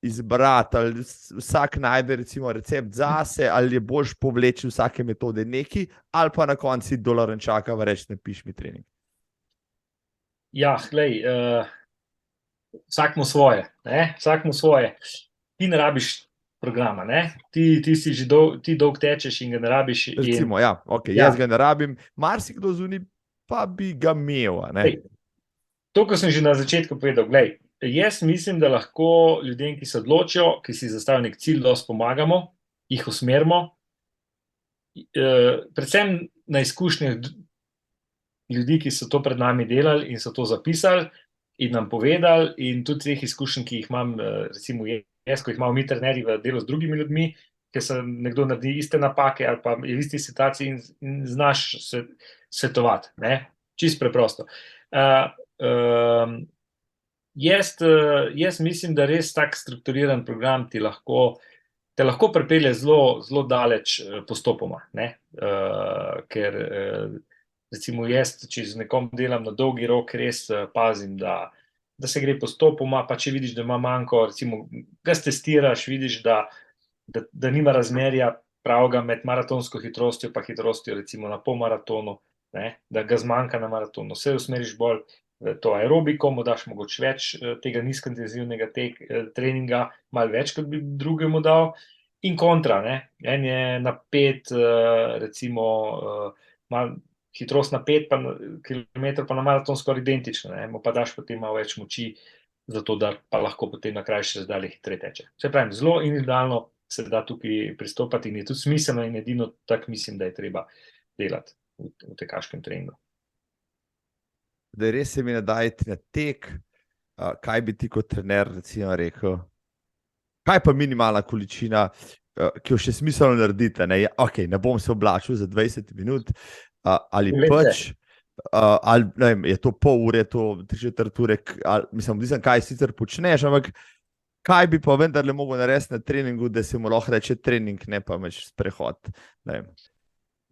izbrati, ali vsak najde recimo recept zase, ali je boljš povleči vsake metode neki, ali pa na konci do Laurenčakova reči, napiš mi trening? Ja, glej, vsak mu svoje, ne, vsak mu svoje. Ti ne rabiš programa, ne, ti si že ti dolg tečeš in ga ne rabiš. Recimo, ja, ok, jaz ga ne rabim, marsikdo zunaj pa bi ga imel, ne. Glej, to, ko sem že na začetku povedal, glej, jaz mislim, da lahko ljudem, ki se odločijo, ki si zastavijo nek cilj, dosti pomagamo, jih usmerimo, predvsem na izkušnjah ljudi, ki so to pred nami delali in so to zapisali in nam povedali, in tudi teh izkušenj, ki jih imam, recimo jaz, ko jih imamo mi trenerji v delu z drugimi ljudmi, ker se nekdo naredi iste napake ali pa je v isti situaciji in znaš svetovati, ne, čisto preprosto. Jaz mislim, da res tak strukturiran program te lahko pripelje zelo daleč postopoma, ne, ker recimo jaz, če z nekom delam na dolgi rok, res pazim, da se gre postopoma, pa če vidiš, da ima manko, recimo ga testiraš, vidiš, da nima razmerja pravega med maratonsko hitrostjo pa hitrostjo recimo na polmaratonu, ne, da ga zmanjka na maratonu, se usmeriš bolj to aerobiko, mu daš mogoče več tega nizkointenzivnega treninga, malo več, kot bi drugemu dal, in kontra, ne, en je na 5, recimo, hitrost na 5 kilometrov, pa na maraton skoraj identično, ne, mu pa daš potem malo več moči, zato da pa lahko potem na krajši razdalji hitreje teče. Se pravim, zelo individualno se da tukaj pristopati in je tudi smiselno in edino tako mislim, da je treba delati v tekaškem treningu. Da res se mi ne da iti na tek, kaj bi ti kot trener recimo rekel, kaj pa minimalna količina, ki jo še smiselno naredite, ne, ok, ne bom se oblačil za 20 minut, ali pač, ali ne vem, je to pol ure, je to 3/4 ure, mislim, kaj sicer počneš, ampak kaj bi pa vendarle mogel narediti na treningu, da se mu lahko reče trening, ne pa več sprehod, ne vem.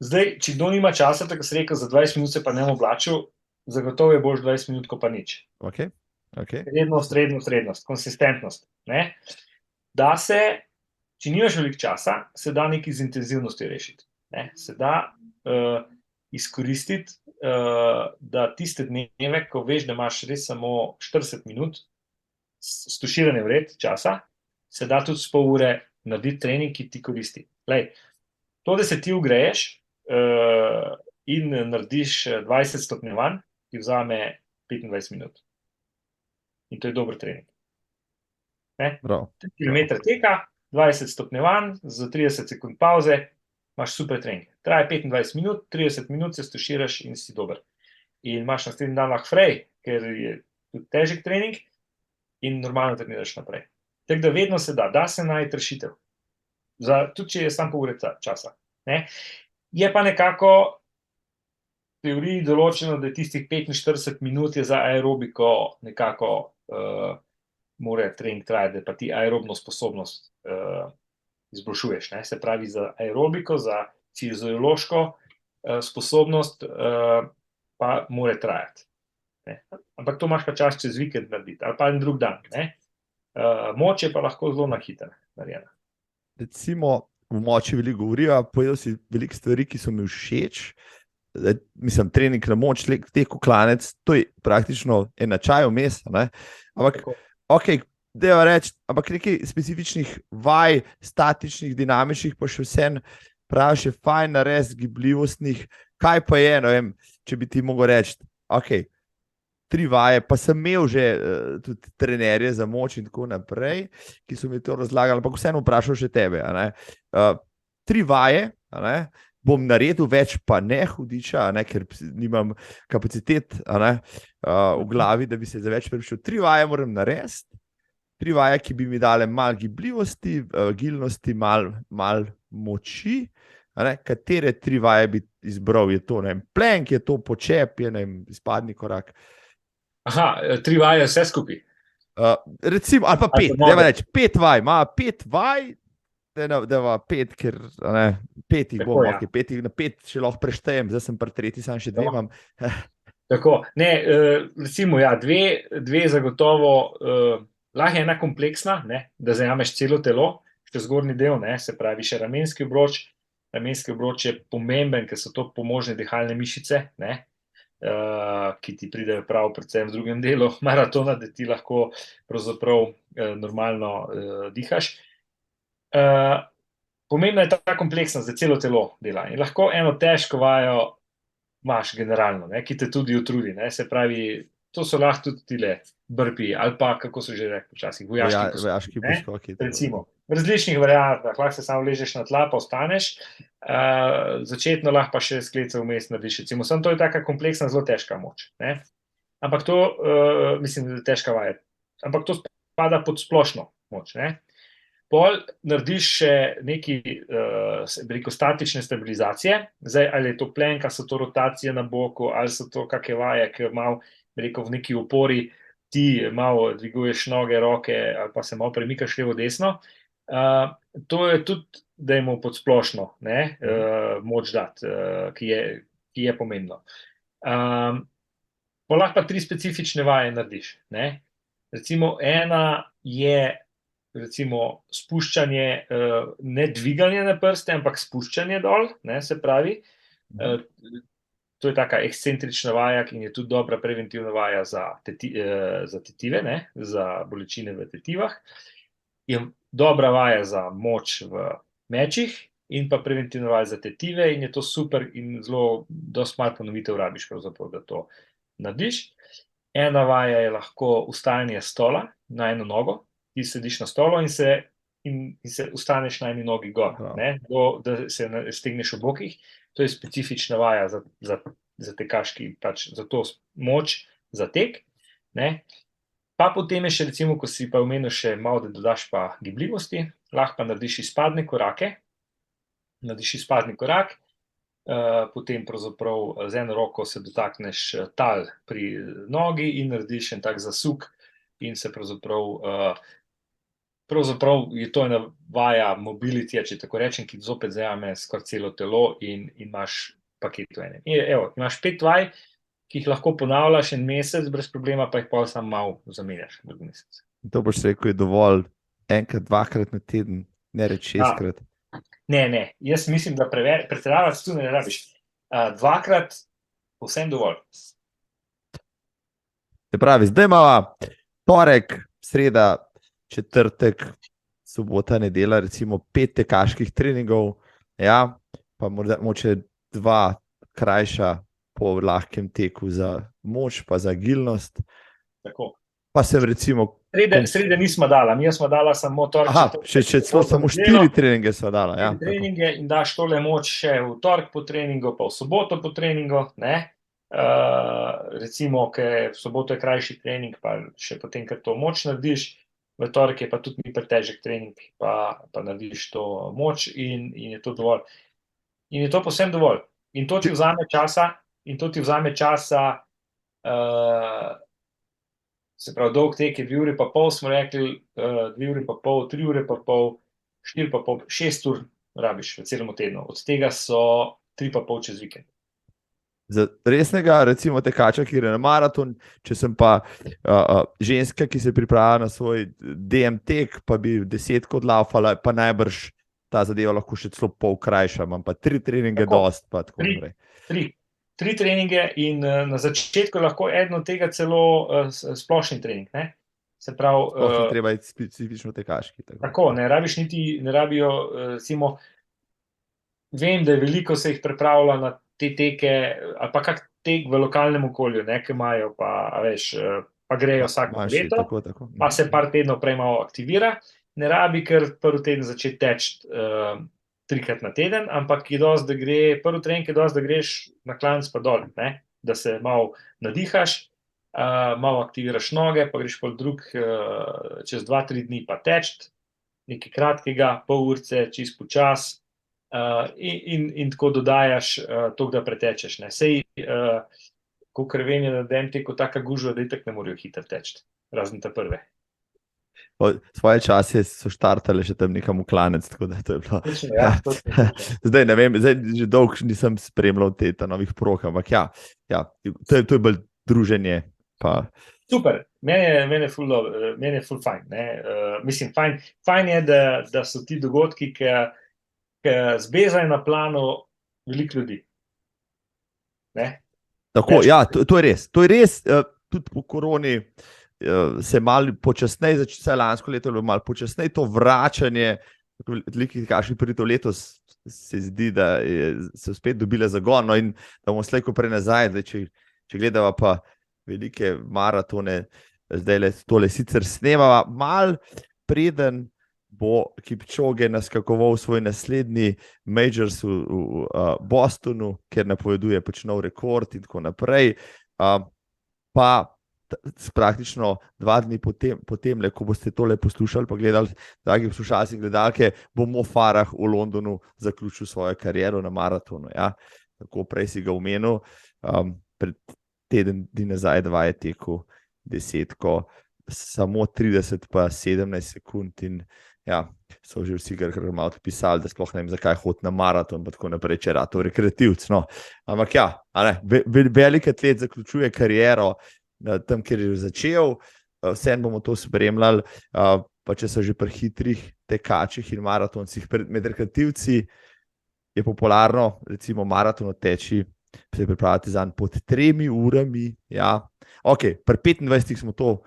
Zdaj, če kdo nima časa, tako se rekel, za 20 minut se pa ne oblačil, zagotovo je boljš 20 minut, ko pa nič. Ok. Rednost, konsistentnost, ne. Da se, če nimaš veliko časa, se da nekaj z intenzivnostjo rešiti, ne. Se da izkoristiti, da tiste dneve, ko veš, da imaš res samo 40 minut stuširanja vred časa, se da tudi s pol ure narediti trening, ki ti koristi. Glej, to, da se ti ugreješ in narediš 20 stopnjevanj, ti vzame 25 minut. In to je dober trening. Ne? Prav. 3 km teka, 20 stopnjevanj, za 30 sekund pauze, imaš super trening. Traja 25 minut, 30 minut se stuširaš in si dober. In imaš naslednji dan lahko frej, ker je tudi težek trening in normalno treniraš naprej. Tako da vedno se da se najti rešitev. Tudi če je samo pol ure časa. Ne? Je pa nekako v teoriji določeno, da je tistih 45 minut je za aerobiko nekako mora trening trajati, da pa ti aerobno sposobnost izboljšuješ. Ne? Se pravi, za aerobiko, za fiziološko sposobnost pa mora trajati. Ne? Ampak to imaš pa čas čez vikend narediti, ali pa en drug dan. Ne? Moč je pa lahko zelo na hitro narejena. Recimo, v moči veliko govorijo, povedal si veliko stvari, ki so mi všeč. Mislim, trening na moč, teku klanec, to je praktično enačaj vmes. Ampak, ok, deva reči, ampak nekaj specifičnih vaj, statičnih, dinamičnih, pa še vsem praviš, je fajn narediti gibljivostnih. Kaj pa je, ne vem, če bi ti mogel reči, ok, 3 vaje, pa sem imel že tudi trenerje za moč in tako naprej, ki so mi to razlagali, ampak vseeno vprašal še tebe. 3 vaje, bom naredil več, pa ne hudiča, ker nimam kapacitet v glavi, da bi se za več prišel. 3 vaje moram narediti, 3 vaje, ki bi mi dale malo gibljivosti, agilnosti, malo moči. Katere 3 vaje bi izbral? Je to plank, je to počep, je izpadni korak? Aha, 3 vaje vse skupaj. Recimo, ali pa 5, da reči, 5 vaj, ima 5 vaj, da ima 5, ker 5 jih bom, ja. ok, 5 jih na 5 še lahko preštejem, zdaj sem pri 3, sam še 2 imam. Tako, ne, recimo, ja, 2 zagotovo, lahko je ena kompleksna, ne, da zajameš celo telo, še zgornji del, ne, se pravi še ramenski obroč. Ramenski obroč je pomemben, ker so to pomožne dihalne mišice, ne, ki ti pridejo prav predvsem v drugem delu maratona, da ti lahko pravzaprav normalno dihaš. Pomembna je ta kompleksnost, da celo telo dela. In lahko eno težko vajo imaš generalno, ne, ki te tudi utrudi. Ne, se pravi, to so lahko tudi tile burpee, ali pa, kako so že rekli včasih, vojaški poskoki. Recimo, v različnih variantah, lahko se samo ležeš na tla, pa ostaneš, začetno lahko pa še sklece vmes narediš. Recimo, samo to je taka kompleksna, zelo težka moč. Ne? Ampak to, mislim, da je težka vaja. Ampak to spada pod splošno moč. Ne? Pol narediš še neki statične stabilizacije, zdaj ali je to plank, ali so to rotacije na boku, ali so to kakve vaje, ki malo, v neki opori ti malo dviguješ noge, roke, ali pa se malo premikaš levo-desno. To je tudi, da je mu pod splošno moč dati, ki je pomembno. Pol lahko pa 3 specifične vaje narediš. Ne? Recimo, ena je recimo spuščanje, ne dviganje na prste, ampak spuščanje dol, ne, se pravi. To je taka ekscentrična vaja, in je tudi dobra preventivna vaja za tetive, ne, za bolečine v tetivah. Je dobra vaja za moč v mečih in pa preventivna vaja za tetive in je to super in zelo dosti malo ponovitev rabiš, pravzaprav, da to narediš. Ena vaja je lahko vstajanje s stola na eno nogo, ti sediš na stolu in se ustaneš na eni nogi gor, ne, da se stegneš v bokih. To je specifična vaja za tekaški, pač za to moč, za tek. Ne. Pa potem je še recimo, ko si pa omenil še malo, da dodaš pa gibljivosti, lahko pa narediš izpadne korake. Narediš izpadni korak, potem pravzaprav z eno roko se dotakneš tal pri nogi in narediš en tak zasuk in se pravzaprav je to ena vaja mobility, če tako rečem, ki zopet zajame skoraj celo telo in imaš paket v enem. Evo, imaš 5 vaj, ki jih lahko ponavljaš en mesec, brez problema, pa jih pa samo malo zamenjaš drugi mesec. To boš rekel, je dovolj 1-krat, 2-krat na teden, ne reči 6-krat. Ne, jaz mislim, da pretiravati tu ne rabiš. 2-krat povsem dovolj. Se pravi, zdaj imamo torek, sreda, četrtek, sobota, nedelja, recimo 5 tekaških treningov, ja, pa moče 2 krajša po lahkem teku za moč, pa za agilnost. Tako. Pa sem recimo. Srede nismo dala, mi smo dala samo torek. Aha, še celo samo 4 treninge sva dala. Ja, treninge in daš tole moč še v torek po treningu, pa v soboto po treningu. Recimo, ker v soboto je krajši trening, pa še potem, ker to moč narediš, v torek je pa tudi mi pretežek trening, pa narediš to moč in je to dovolj. In je to povsem dovolj. In to ti vzame časa, se pravi, dolg tek je 2 ure pa pol, smo rekli, 2 ure pa pol, 3 ure pa pol, 4 pa pol, 6 ur rabiš v celem tednu. Od tega so 3 pa pol čez vikend. Za resnega, recimo, tekača, ki gre na maraton, če sem pa ženska, ki se pripravlja na svoj DM tek, pa bi 10 odlaufala, pa najbrž ta zadeva lahko še celo pol krajša, imam pa 3 treninge dost, pa tako naprej. 3 treninge in na začetku lahko eden od tega celo splošni trening, ne? Se pravi... Sploh treba iti specifično tekaški. Tako, ne rabijo, recimo, vem, da je veliko se jih pripravlja na te teke, ali pa kak tek v lokalnem okolju, ne, ki imajo pa, veš, pa grejo vsako leto, pa se par tednov prej malo aktivira, ne rabi kar prvi teden začeti teči 3-krat na teden, ampak je dosti, da gre, prvi trening je dosti, da greš na klanec pa dol, ne, da se malo nadihaš, malo aktiviraš noge, pa greš pol drug čez 2-3 dni pa teči, nekaj kratkega, pol urce, čist počas, in tako dodajaš to, da pretečeš. Sej, kakor vem, je na DM teku taka gužva, da itak ne morajo hitro teči, razen te prve. Svoje čase so štartale še tam nekam v klanec, tako da to je bilo. Ja, zdaj ne vem, zdaj že dolgo nisem spremljal te novih prog, ampak to je bolj druženje. Pa. Super, meni je ful fajn. Mislim, fajn je, da so ti dogodki, ki zbezajo na planu veliko ljudi. Tako, ja, to je res. To je res, tudi po koroni se malo počasneje, vse lansko leto je bilo malo počasneje, to vračanje velikih tekaških prireditev letos se zdi, da so spet dobile zagon, in da bomo slej ko prej nazaj, če gledava pa velike maratone, zdaj tole sicer snemava, malo preden bo Kipchoge naskakoval svoj naslednji majors v Bostonu, kjer napoveduje pač nov rekord in tako naprej, pa praktično 2 dni potem, ko boste tole poslušali pa gledali, dragi poslušalci in gledalke, bo Mo Farah v Londonu zaključil svojo kariero na maratonu. Ja? Tako prej si ga omenil, pred teden dni nazaj 2 je tekel 10, samo 30 pa 17 sekund in so že vsi kar malo pisali, da sploh ne vem, zakaj hodi na maraton, pa tako naprej, če rato rekreativc. No. Ampak velik atlet zaključuje kariero tam, kjer je začel, vseeno bomo to spremljali, pa če so že pri hitrih tekačih in maratoncih, med rekreativci je popularno, recimo maraton teči, se pripravljati zanj pod 3 urami, Ok, pri 25 smo to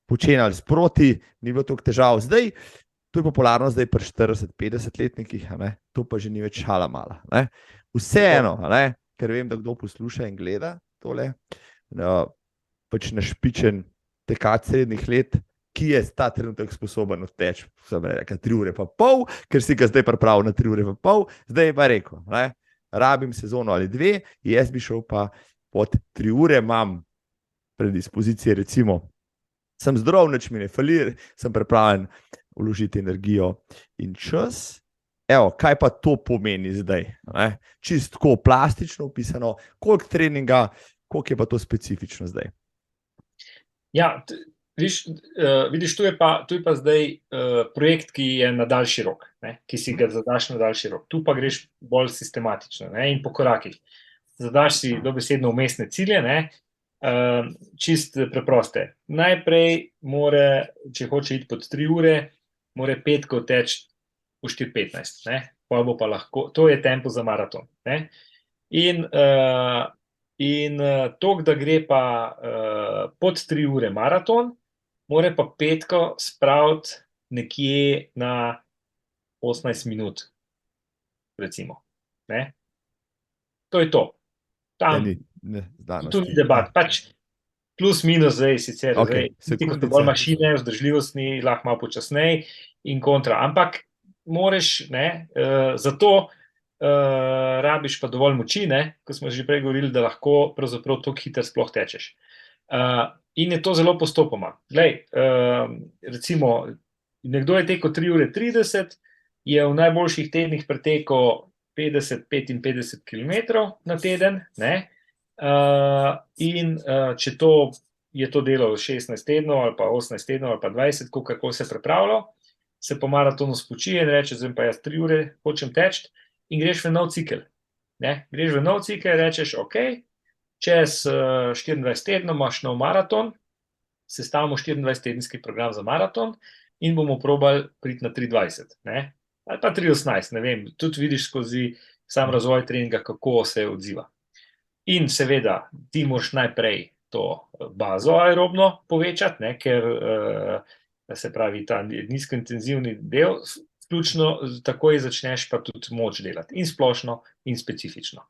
počenjali sproti, ni bilo toliko težav, zdaj, to je popularno zdaj pri 40-50 letnikih, to pa že ni več šala mala. Vseeno, ker vem, da kdo posluša in gleda tole, pač našpičen tekač srednjih let, ki je ta trenutek sposoben odteči, 3 ure pa pol, ker si ga zdaj pripravil na 3 ure pa pol, zdaj je pa rekel, rabim sezono ali 2, jaz bi šel pa pod 3 ure, imam predispozicije, recimo, sem zdrav, nič mi ne fali, sem pripravljen vložiti energijo in čas. Evo, kaj pa to pomeni zdaj? Čisto tako plastično opisano, koliko treninga, koliko je pa to specifično zdaj? Ja, vidiš, tu je pa zdaj projekt, ki je na daljši rok, ki si ga zadaš na daljši rok. Tu pa greš bolj sistematično in po korakih. Zadaš si dobesedno vmesne cilje, čist preproste. Najprej mora, če hoče iti pod 3 ure, mora petkov teči v 4:15. Pa bo pa lahko, to je tempo za maraton. In tok, da gre pa pod 3 ure maraton, mora pa petko spraviti nekje na 18 minut, recimo. To je to. Tam, tu ni debat. Pač plus minus zdaj sicer, Okay, ti kot sekundica. bolj mašine, vzdržljivostni, lahko malo počasneje in kontra. Ampak moraš, ne, zato rabiš pa dovolj moči, ne, ko smo že prej govorili, da lahko pravzaprav tako hitro sploh tečeš. In je to zelo postopoma. Glej, recimo, nekdo je tekel 3 ure 30, je v najboljših tednih pretekel 50-55 km na teden, ne? In če je to delal 16 tednov ali pa 18 tednov ali pa 20, kako se pripravljal, se po maratonu spoči in reče, zdaj pa jaz 3 ure hočem teči in greš v nov cikel. Ne? Greš v nov cikel in rečeš, ok, čez 24 tednov imaš nov maraton, sestavimo 24-tedenski program za maraton in bomo probali priti na 3:20, ne? Ali pa 3:18, ne vem, tudi vidiš skozi sam razvoj treninga, kako se odziva. In seveda, ti moraš najprej to bazo aerobno povečati, ne, ker se pravi ta nizkointenzivni del, vključno takoj začneš pa tudi moč delati, in splošno, in specifično.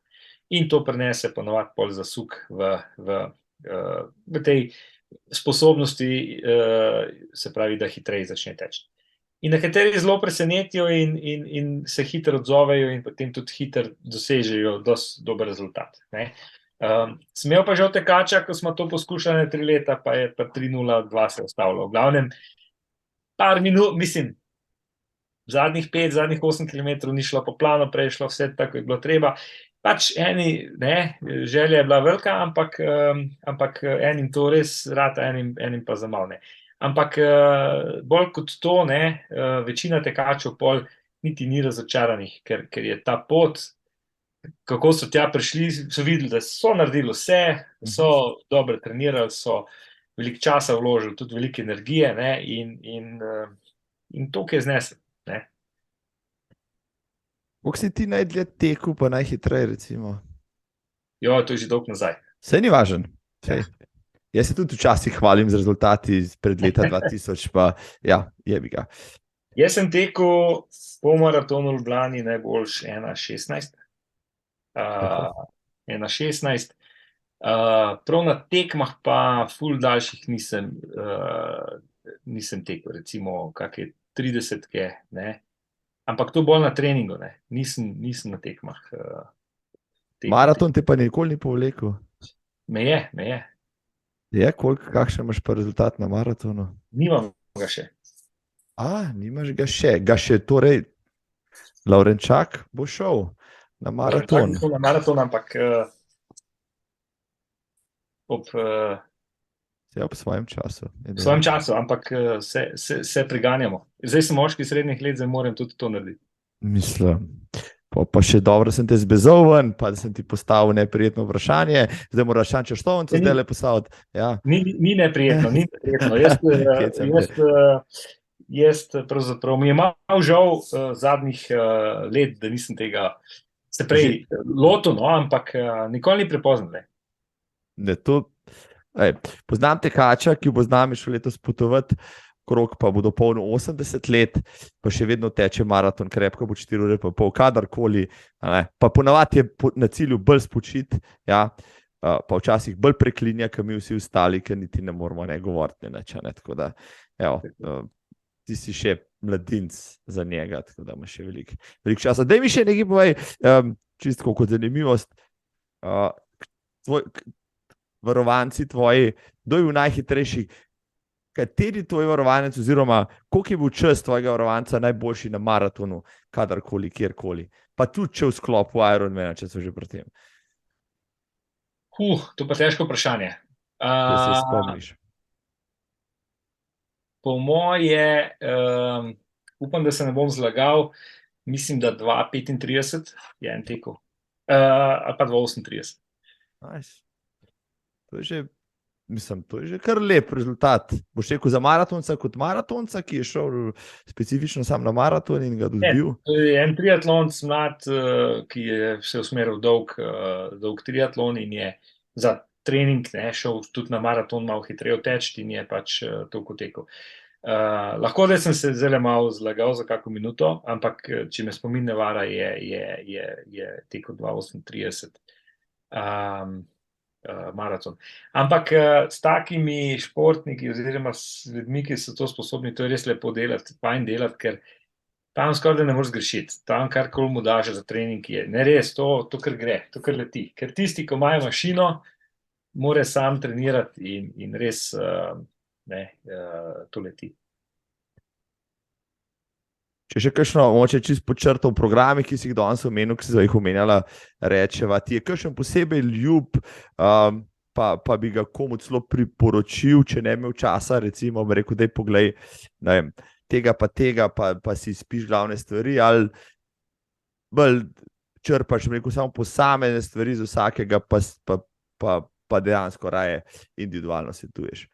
In to prinese ponovadi pol zasuk v tej sposobnosti, se pravi, da hitreje začne teči. In nekateri zelo presenetijo in se hitro odzovejo in potem tudi hitro dosežejo dosti dober rezultat. Ne? Smel pa že od tekača, ko smo to poskušali 3 leta, pa je pa 3:02 se ustavilo. V glavnem, par minut, mislim, zadnjih 5, zadnjih 8 km ni šlo po planu, prej je šlo vse tako, je bilo treba. Pač želja je bila velika, ampak enim to res rata, enim pa za malo ne. Ampak bolj kot to, ne, večina tekačev pol niti ni razočaranih, ker je ta pot, kako so tja prišli, so videli, da so naredili vse, so dobro trenirali, so veliko časa vložili, tudi veliko energije, ne, in to, ki je znesel. Kako si ti najdlje tekel, pa najhitreje, recimo? Jo, to je že dolgo nazaj. Saj ni važen. Jaz se tudi včasih hvalim z rezultati pred leta 2000, pa ja, jebi ga. Jaz sem tekel po maratonu v Ljubljani najboljš 1:16. 1:16. Prav na tekmah pa ful daljših nisem tekel, recimo kakšne 30-ke, ne. Ampak to bolj na treningu, ne. Nisem na tekmah. Maraton te pa nikoli ni povlekel? Me je. Je, kakšen imaš pa rezultat na maratonu? Nimam ga še. Nimaš ga še. Ga še torej Lavrenčak bo šel na maraton. Na maraton, ampak ob svojem času. V svojem času, ampak se priganjamo. Zdaj sem moški srednjih let, zdaj moram tudi to narediti. Mislim, pa še dobro sem te zbezal ven, pa da sem ti postavil neprijetno vprašanje, zdaj moraš šanče štovnico zdaj le postaviti. Ja. Ni neprijetno, ni neprijetno. Jaz pravzaprav mi je malo žal zadnjih let, da nisem tega se prej lotil, no, ampak nikoli ni prepozno. Poznam tekača, ki bo z nami šel letos potovati, krog pa bo dopolnil 80 let, pa še vedno teče maraton, krepko bo 4 ure pa pol, kadarkoli, pa ponavadi je na cilju bolj spočit, ja, pa včasih bolj preklinja, kot mi vsi ostali, ker niti ne moramo govoriti, tako da, evo, ti si še mladinc za njega, tako da ima še veliko časa. Daj mi še nekaj povej, čisto kot zanimivost, varovanci tvoji, kdo je bil najhitrejši, kateri tvoj varovanec oziroma koliko je bil čas tvojega varovanca najboljši na maratonu, kadarkoli, kjerkoli, pa tudi če v sklopu Ironmana, če so že pri tem. To pa težko vprašanje. Če se spomniš. Po moje, upam, da se ne bom zlagal, mislim, da 2:35 je en tekel, ali pa 2:38. Nice. To je že kar lep rezultat. Boš rekel za maratonca kot maratonca, ki je šel specifično sam na maraton in ga dobil? To je en triatlonc mlad, ki je se usmeril dolg triatlon in je za trening šel tudi na maraton malo hitreje teči in je pač toliko tekel. Lahko, da sem se zelo malo zlagal za kako minuto, ampak če me spomin ne vara, je tekel 2:38. maraton. Ampak s takimi športniki oziroma s ljudmi, ki so to sposobni, to je res lepo delati, fajn delati, ker tam skoraj ne moreš zgrešiti. Tam karkoli mu daš za trening je. Ne res, to kar gre, to kar leti. Ker tisti, ki imajo mašino, mora sam trenirati in res to leti. Če še kakšno, moče čisto počrto v programih, ki si jih danes omenil, ki si jih omenjala, rečeva, ti je kakšen posebej ljub, pa bi ga komu celo priporočil, če ne imel časa, recimo, bi rekel, daj poglej, ne vem, tega, pa si spiš glavne stvari, ali bolj črpaš, bi rekel, samo posamezne stvari z vsakega, pa dejansko raje individualno svetuješ.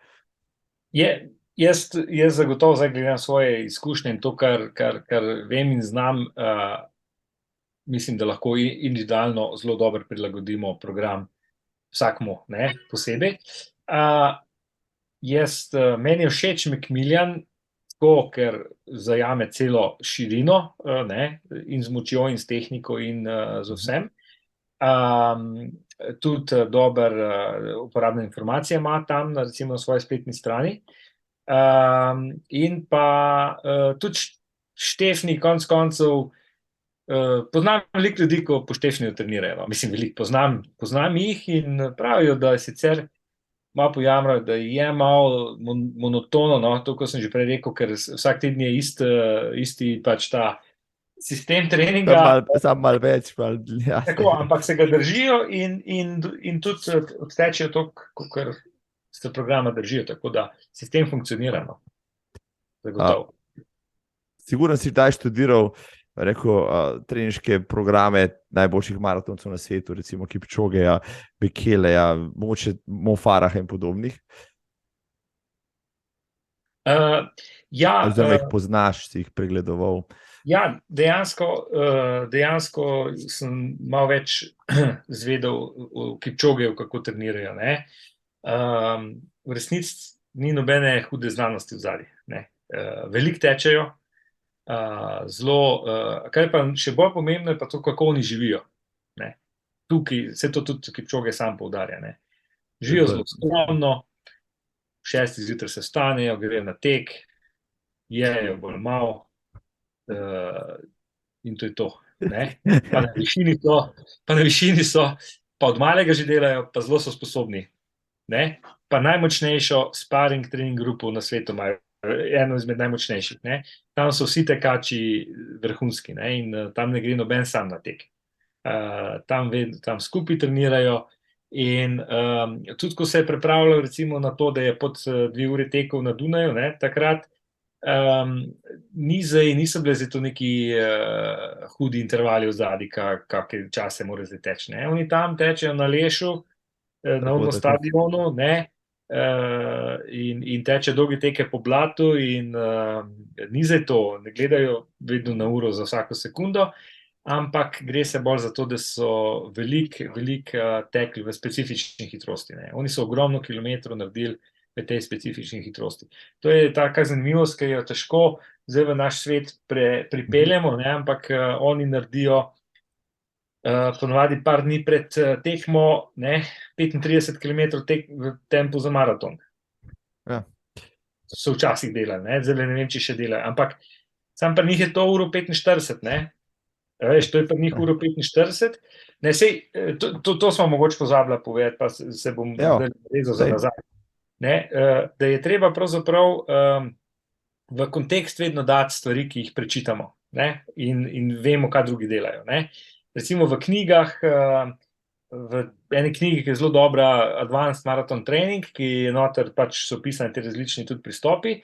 Jaz zagotovo zdaj gledam svoje izkušnje in to, kar vem in znam, mislim, da lahko individualno zelo dobro prilagodimo program vsakmu, ne, posebej. Meni je všeč Macmillan, tako, ker zajame celo širino, ne, in z močjo in s tehniko in z vsem. Tudi dober uporabne informacije ima tam, recimo na svoji spletni strani. In pa tudi Štefni, konec koncev, poznam veliko ljudi, ko po Štefniju trenirajo. Mislim, veliko poznam jih in pravijo, da sicer malo pojamrajo, da je malo monotono, no, to, ko sem že prej rekel, ker vsak teden je isti pač ta sistem treninga. Sam malo več. Tako, ampak se ga držijo in tudi odtečejo to, kar se programa držijo, tako da sistem funkcionira. No. Zagotovo. Sigurno si daj študiral, rekel, treniške programe najboljših maratoncev na svetu, recimo Kipčogeja, Bekeleja, mogoče Mo Faraha in podobnih. Oziroma jih poznaš, si jih pregledoval. Ja, dejansko sem malo več zvedel o Kipčogeju, kako trenirajo, ne. V resnici ni nobene hude znanosti v zadnji. Veliko tečejo, kar je pa še bolj pomembno, je pa to, kako oni živijo. Ne. Tukaj, vse to tudi Kipčoge sam poudarja. Ne. Živijo zelo skromno, 6 zjutraj se vstanejo, grejo na tek, jejo bolj malo in to je to. Ne. Pa na višini so, pa od malega že delajo, pa zelo so sposobni. Ne? Pa najmočnejšo sparing trening grupo na svetu imajo, eno izmed najmočnejših. Ne? Tam so vsi tekači vrhunski, ne? In tam ne gre noben sam na tek. Tam skupaj trenirajo in tudi, ko se je pripravljal recimo na to, da je pod 2 uri tekel na Dunaju, ne? Takrat niso bile zato neki hudi intervali v zadnji, kakšne čase mora zdaj teči. Oni tam tečejo na lešu, na ovno stadionu, ne, in teče dolge teke po blatu in ni zdaj to, ne gledajo vedno na uro za vsako sekundo, ampak gre se bolj za to, da so veliko tekli v specifični hitrosti. Ne. Oni so ogromno kilometrov naredili v tej specifični hitrosti. To je taka zanimivost, ki jo težko zdaj v naš svet pripeljemo, ne, ampak oni naredijo ponovadi par dni pred tekmo, ne, 35 km v tempu za maraton. Ja. So včasih delali, ne, zdaj ne vem, če še delajo, ampak sam pri njih je to 1:45, ne. Veš, to je pri njih 1:45. Ne, sej, to smo mogoče pozabila povedati, pa se bom rezal za nazaj. Ne, da je treba pravzaprav v kontekst vedno dati stvari, ki jih prečitamo, ne, in vemo, kaj drugi delajo, ne. Recimo v knjigah, v eni knjigi, ki je zelo dobra, Advanced Marathon Training, ki je noter, pač so pisani te različni tudi pristopi,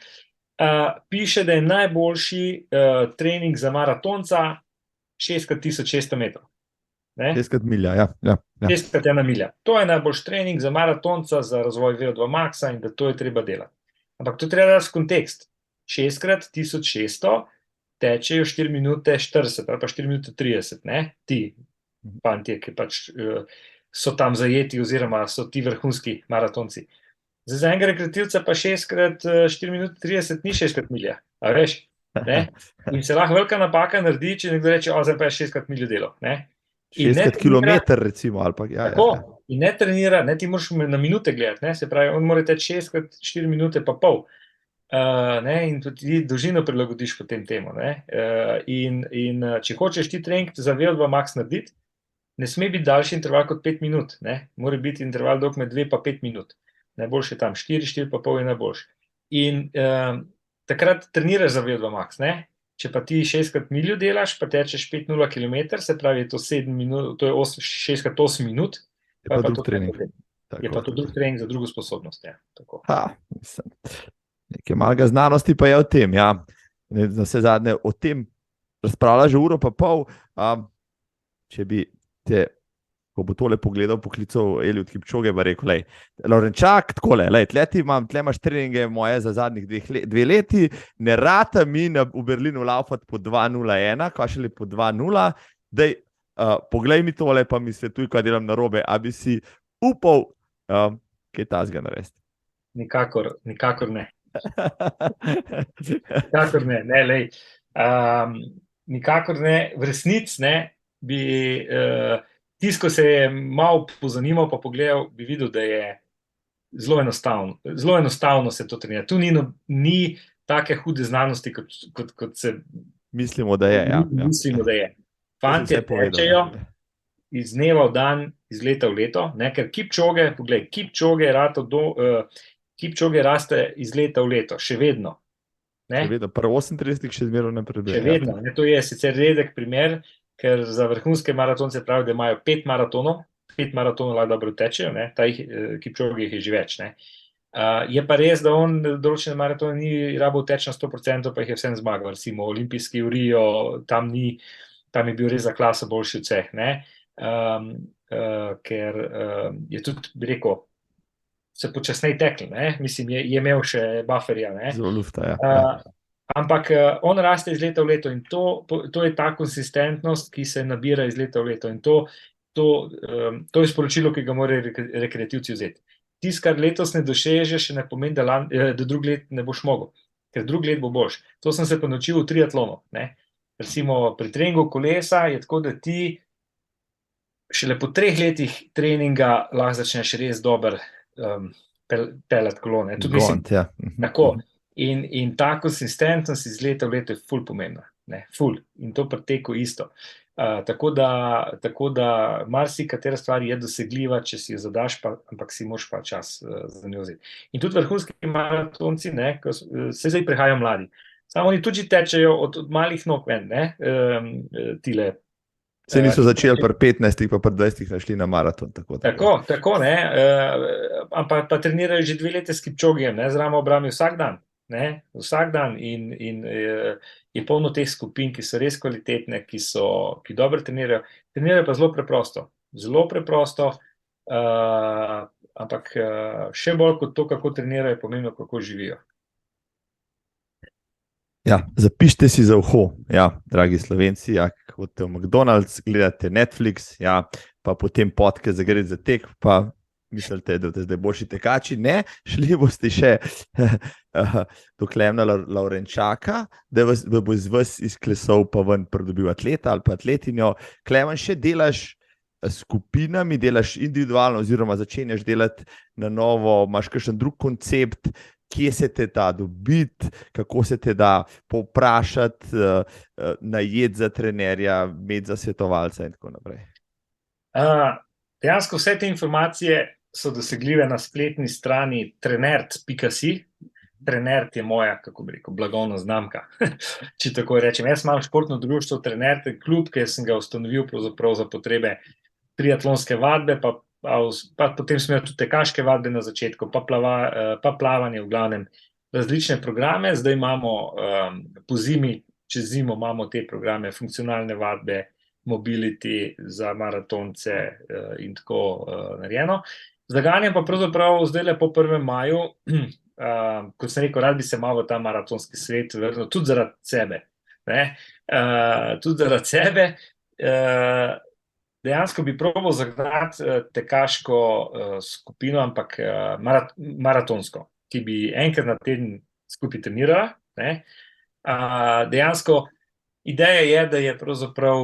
piše, da je najboljši trening za maratonca 6x1600 metrov. 6 milja, ja. 6x1 milja. To je najboljši trening za maratonca, za razvoj VO2 maxa in da to je treba delati. Ampak to treba dati v kontekst. 6x1600 tečejo 4 minute 40 ali pa 4 minute 30, ne? Ti fantje, ki pač so tam zajeti oziroma so ti vrhunski maratonci. Za enega rekreativca pa 6x4 minute 30 ni 6x milja, a veš? Ne? In se lahko velika napaka naredi, če nekdo reče, zdaj pa je 6x miljo delo, ne? In ne 6 trenira, km, recimo, ali pa ja. tako, in ne trenira, ne, ti moraš na minute gledati, ne, se pravi, on mora teči 6 x 4 minute pa pol. Ne, in tudi ti dolžino prilagodiš potem temu. Ne, če hočeš ti trening za VO2 max narediti, ne sme biti daljši interval kot 5 minut, ne, mora biti interval dolg med 2 pa 5 minut. Najboljši je tam 4, 4 pa pol je najboljši. In takrat treniraš za VO2 max, ne. Če pa ti 6x miljo delaš, pa tečeš 5,0 km, se pravi, je to 7 minut, to je 6x8 minut, Je pa drug to trening. Je pa to drug trening za drugo sposobnost. Ja. Tako. Mislim, nekaj malega znanosti pa je o tem. Ja. Na vse zadnje o tem razpravlja že uro pa pol. Če bi te, ko bo tole pogledal, poklical Eliud Kipchoge, pa rekel, lej, Lorenčak, takole, lej, tle imaš treninge moje za zadnjih 2 leti, ne rata mi v Berlinu laufati po 2:01, kaj šele po 2:0, dej, poglej mi tole, pa mi svetuj, kaj delam narobe, a bi si upal, kaj tazga narediti. Nikakor ne. Nikakor ne, lej. Nikakor ne, v resnici ne, bi tisto, ko se je malo pozanimal pa pogledal, bi videl, da je zelo enostavno se to trenira. Tu ni take hude znanosti, kot se mislimo, da je. Mislimo, da je. Fantje tečejo iz dneva v dan, iz leta v leto, ne, ker Kipchoge raste iz leta v leto, še vedno. Še vedno, pri 38 še zmeraj napreduje. Še vedno, ne, to je sicer redek primer, ker za vrhunske maratonce pravijo, da imajo 5 maratonov lahko dobro tečejo, ne, Kipchoge jih je že več. Ne. Je pa res, da on določene maratone ni rabo teči na 100%, pa jih je vsem zmagal, recimo olimpijski v Rio, tam je bil res za klaso boljši od vseh, ne, ker je tudi, bi rekel, se počasneje tekl, ne, mislim, je imel še bufferja, ne. Zelo lufta, ja. Ampak on raste iz leta v leto in to je ta konsistentnost, ki se nabira iz leta v leto in to je sporočilo, ki ga morajo rekreativci vzeti. Tisto, kar letos ne dosežeš, še ne pomeni, da drug let ne boš mogel, ker drug let bo boljš. To sem se pa naučil v triatlonu, ne. Recimo pri treningu kolesa je tako, da ti šele po 3 letih treninga lahko začneš res dober peljati kolo, ne. Tudi mislim, ja. Tako. In ta konsistentnost iz leta v leto je ful pomembna, ne, ful. In to pri teku isto. Tako da marsikatera stvar je dosegljiva, če si jo zadaš, ampak si moraš pa čas za njo vzeti. In tudi vrhunski maratonci, ne, se zdaj prihajajo mladi. Samo oni tudi tečejo od malih nog ven, ne, tile. Se niso začeli pri 15, pa pri 20 našli na maraton. Tako, ne, ampak pa trenirajo že 2 leta s Kipčogijem, ne, z ramo obrami vsak dan. Ne, vsak dan in je polno teh skupin, ki so res kvalitetne, ki dobro trenirajo pa zelo preprosto, ampak še bolj kot to, kako trenirajo, je pomembno, kako živijo. Ja, zapišite si za uho, ja, dragi Slovenci, ja, hodite v McDonald's, gledate Netflix, ja, pa potem podcast Zagreti za tek, pa mislite, da boste zdaj boljši tekači, ne, šli boste še do Klemna Lorenčaka, da bo iz vas izklesal pa ven pridobil atleta ali pa atletinjo. Klemen, še delaš skupinami, delaš individualno oziroma začenjaš delati na novo, imaš kakšen drug koncept, kje se te da dobiti, kako se te da povprašati, najeti za trenerja, imeti za svetovalca in tako naprej. Dejansko vse te informacije so dosegljive na spletni strani trenert.si. Trenert je moja, kako bi rekel, blagovna znamka, če tako rečem. Jaz imam športno društvo Trenert klub, ki sem ga ustanovil pravzaprav za potrebe triatlonske vadbe, pa potem smo imeli tudi tekaške vadbe na začetku, pa plavanje v glavnem, različne programe. Zdaj imamo po zimi, čez zimo imamo te programe, funkcionalne vadbe, mobility za maratonce in tako narejeno. Zaganjam pa pravzaprav zdaj po 1. maju, kot sem rekel, rad bi se malo v ta maratonski svet vrnil, tudi zaradi sebe. Tudi zaradi sebe. Dejansko bi probal zagnati tekaško skupino, ampak maratonsko, ki bi enkrat na teden skupaj trenirala. Dejansko Ideja je, da je pravzaprav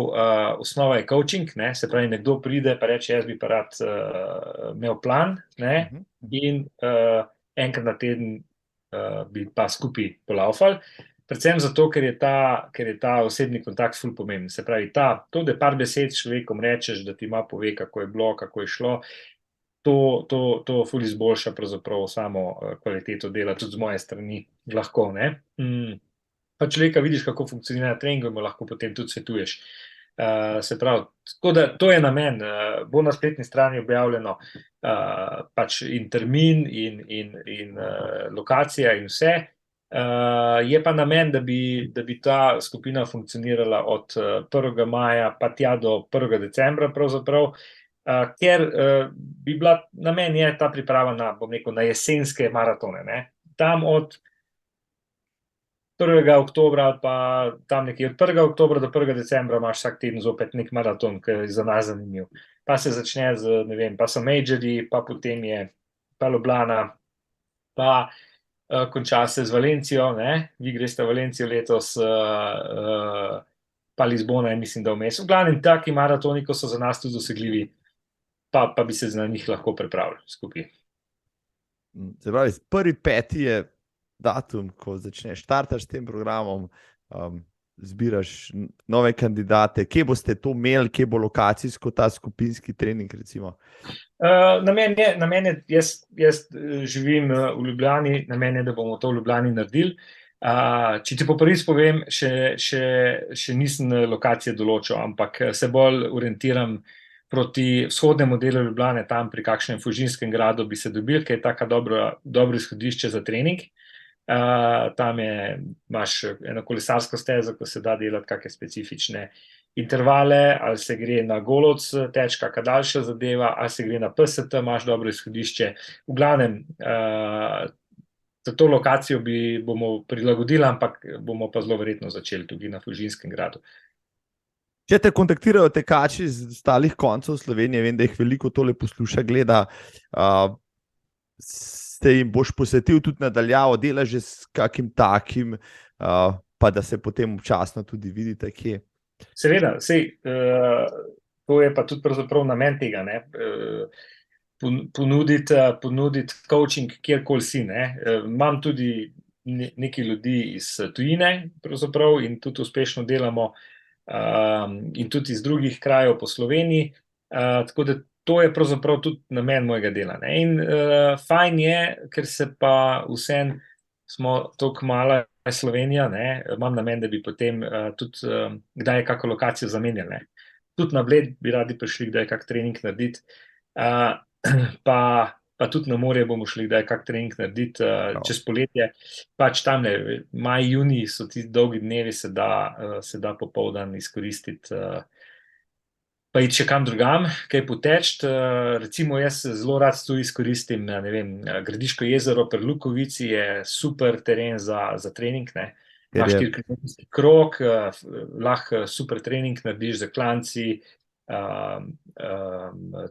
osnova je coaching, ne? Se pravi, nekdo pride pa reče, jaz bi pa rad imel plan, ne? In enkrat na teden bi pa skupaj polaufali. Predvsem zato, ker je ta osebni kontakt ful pomemben. Se pravi, to, da par besed človekom rečeš, da ti ima pove, kako je bilo, kako je šlo, to ful izboljša pravzaprav samo kvaliteto dela, tudi z moje strani lahko, ne? Pa človeka vidiš, kako funkcionira trening, in mu lahko potem tudi svetuješ. Se pravi, tako da to je namen. Bo na spletni strani objavljeno pač in termin in lokacija in vse. Je pa namen, da bi ta skupina funkcionirala od 1. maja pa tja do 1. decembra pravzaprav, ker bi bila, namen je ta priprava na, bom rekel, na jesenske maratone, ne. Tam od 1. oktobra ali pa tam nekje od 1. oktobra do 1. decembra imaš vsak teden zopet nek maraton, ki je za nas zanimiv. Pa se začne z, ne vem, pa so majorji, pa potem je pa Ljubljana, pa konča se z Valencijo, ne? Vi greste v Valencijo letos, pa Lizbona je, mislim, da vmes. V glavnem, taki maratoni, ko so za nas tudi dosegljivi, pa bi se na njih lahko pripravili skupaj. Se pravi, 1.5. je datum, ko začneš, startaš s tem programom, zbiraš nove kandidate. Kje boste to imeli, kje bo lokacijsko ta skupinski trening, recimo? Namen je, jaz živim v Ljubljani, namen je, da bomo to v Ljubljani naredili. Če ti po prvič povem, še nisem lokacije določil, ampak se bolj orientiram proti vzhodnemu delu Ljubljane, tam pri kakšnem Fužinskem gradu bi se dobil, ker je taka dobro izhodišče za trening. Tam imaš eno kolesarsko stezo, ko se da delati kakšne specifične intervale, ali se gre na Golovc teč, kakšna daljša zadeva, ali se gre na PST, imaš dobro izhodišče. V glavnem, za to lokacijo bomo prilagodili, ampak bomo pa zelo verjetno začeli tudi na Fužinskem gradu. Če te kontaktirajo tekači z ostalih koncev Slovenije, vem, da jih veliko tole posluša, gleda, se jim boš posvetil tudi nadaljavo, delaš že s kakim takim, pa da se potem občasno tudi vidite, kje. Seveda, to je pa tudi pravzaprav namen tega, ne? Ponuditi coaching kjerkoli si, ne? Imam tudi nekaj ljudi iz tujine pravzaprav in tudi uspešno delamo, in tudi iz drugih krajev po Sloveniji, tako da to je pravzaprav tudi namen mojega dela, ne? In fajn je, ker se pa vseeno smo toliko mala Slovenija, ne? Imam namen, da bi potem tudi kdaj kako lokacijo zamenjali, ne? Tudi na Bled bi radi prišli kdaj kak trening narediti, pa tudi na morje bomo šli kdaj kak trening narediti čez poletje, pač tamle, maj, junij so ti dolgi dnevi, se da popoldan izkoristiti, pa iti še kam drugam, kaj poteči. Recimo jaz zelo rad tu izkoristim, ne vem, Gradiško jezero pri Lukovici je super teren za trening, ne. Imaš 4-kilometrski krog, lahko super trening narediš z klanci,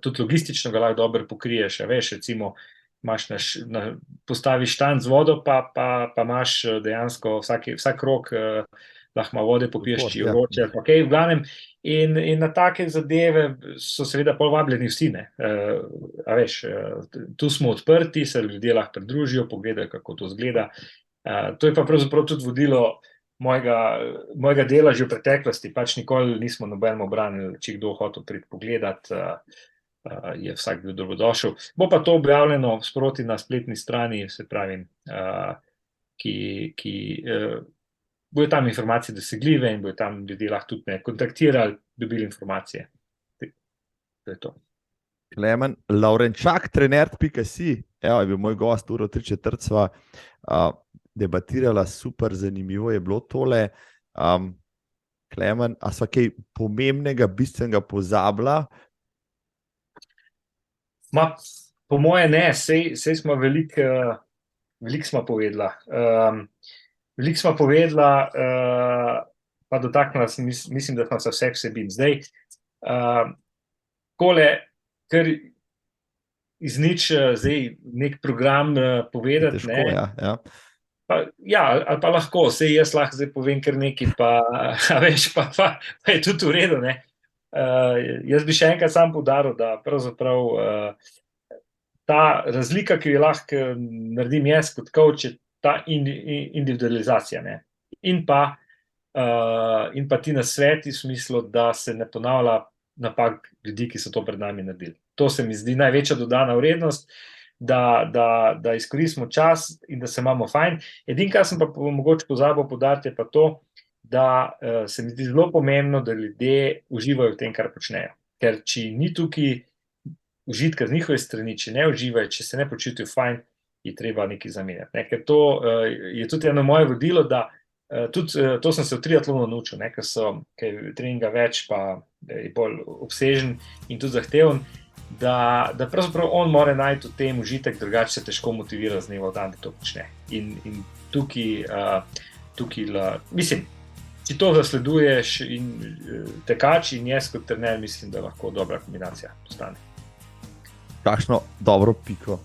tudi logistično ga lahko dobro pokriješ, a veš, recimo postaviš štanc z vodo, pa imaš dejansko vsak krog, lahko malo vode popiješ, če je vroče, v glavnem, in na take zadeve so seveda pol vabljeni vsi, ne. A veš, tu smo odprti, se ljudje lahko pridružijo, pogledajo, kako to izgleda. To je pa pravzaprav tudi vodilo mojega dela že v preteklosti, pač nikoli nismo nobenemu branili, če kdo hotel priti pogledati, je vsak bil dobrodošel. Bo pa to objavljeno sproti na spletni strani, se pravim, ki bojo tam informacije dosegljive in bojo tam ljudje lahko tudi me kontaktirali, dobili informacije. To je to. Klemen Lavrenčak, trener.si, je bil moj gost, uro 3/4 sva debatirala, super zanimivo je bilo tole. Klemen, a sva kaj pomembnega, bistvenega pozabila? Po moje ne, sej smo veliko smo povedala. Veliko smo povedala, pa dotaknila, mislim, da smo se vseh vsebin. Zdaj, takole, ker iz nič zdaj nek program povedati, Težko, ne. ja. Ja, ali pa lahko, sej jaz lahko zdaj povem kar nekaj, pa veš, pa je tudi v redu, ne. Jaz bi še enkrat sam poudaril, da pravzaprav ta razlika, ki jo lahko naredim jaz kot coach, je ta individualizacija, ne. In pa ti nasveti v smislu, da se ne ponavlja napak ljudi, ki so to pred nami naredili. To se mi zdi največja dodana vrednost, da izkoristimo čas in da se imamo fajn. Edino, kar sem pa mogoče pozabil poudariti, je pa to, da se mi zdi zelo pomembno, da ljudje uživajo v tem, kar počnejo. Ker če ni tukaj užitka z njihove strani, če ne uživajo, če se ne počutijo fajn, je treba nekaj zamenjati. Ne? Ker to je tudi eno moje vodilo, da tudi to sem se v triatlonu naučil, ne? Ker je treninga več, pa je bolj obsežen in tudi zahteven, da pravzaprav on mora najti v tem užitek, drugače se težko motivira z dneva v dan, da to počne. In tukaj mislim, če to zasleduješ in tekač in jaz kot trener, mislim, da lahko dobra kombinacija postane. Kakšno dobro piko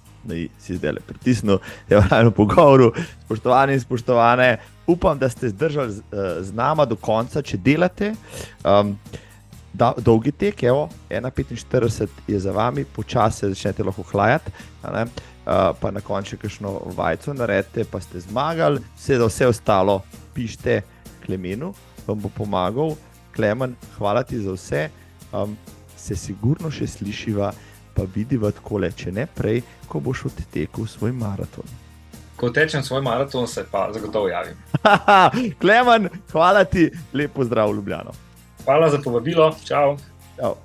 si zdaj pritisnil, je v eno pogovoru. Spoštovani in spoštovane, upam, da ste zdržali z nama do konca, če delate. Dolgi tek, evo, 1:45 je za vami, počasi se začnete lahko hlajati, pa na koncu kakšno vajco naredite, pa ste zmagali. Vse ostalo pišite Klemenu, vam bo pomagal. Klemen, hvala ti za vse. Se sigurno še slišiva, pa vidiva takole, če ne prej, ko boš odtekel svoj maraton. Ko tečem svoj maraton, se pa zagotovo javim. Klemen, hvala ti, lep pozdrav v Ljubljano. Hvala za povabilo, čau. Čau.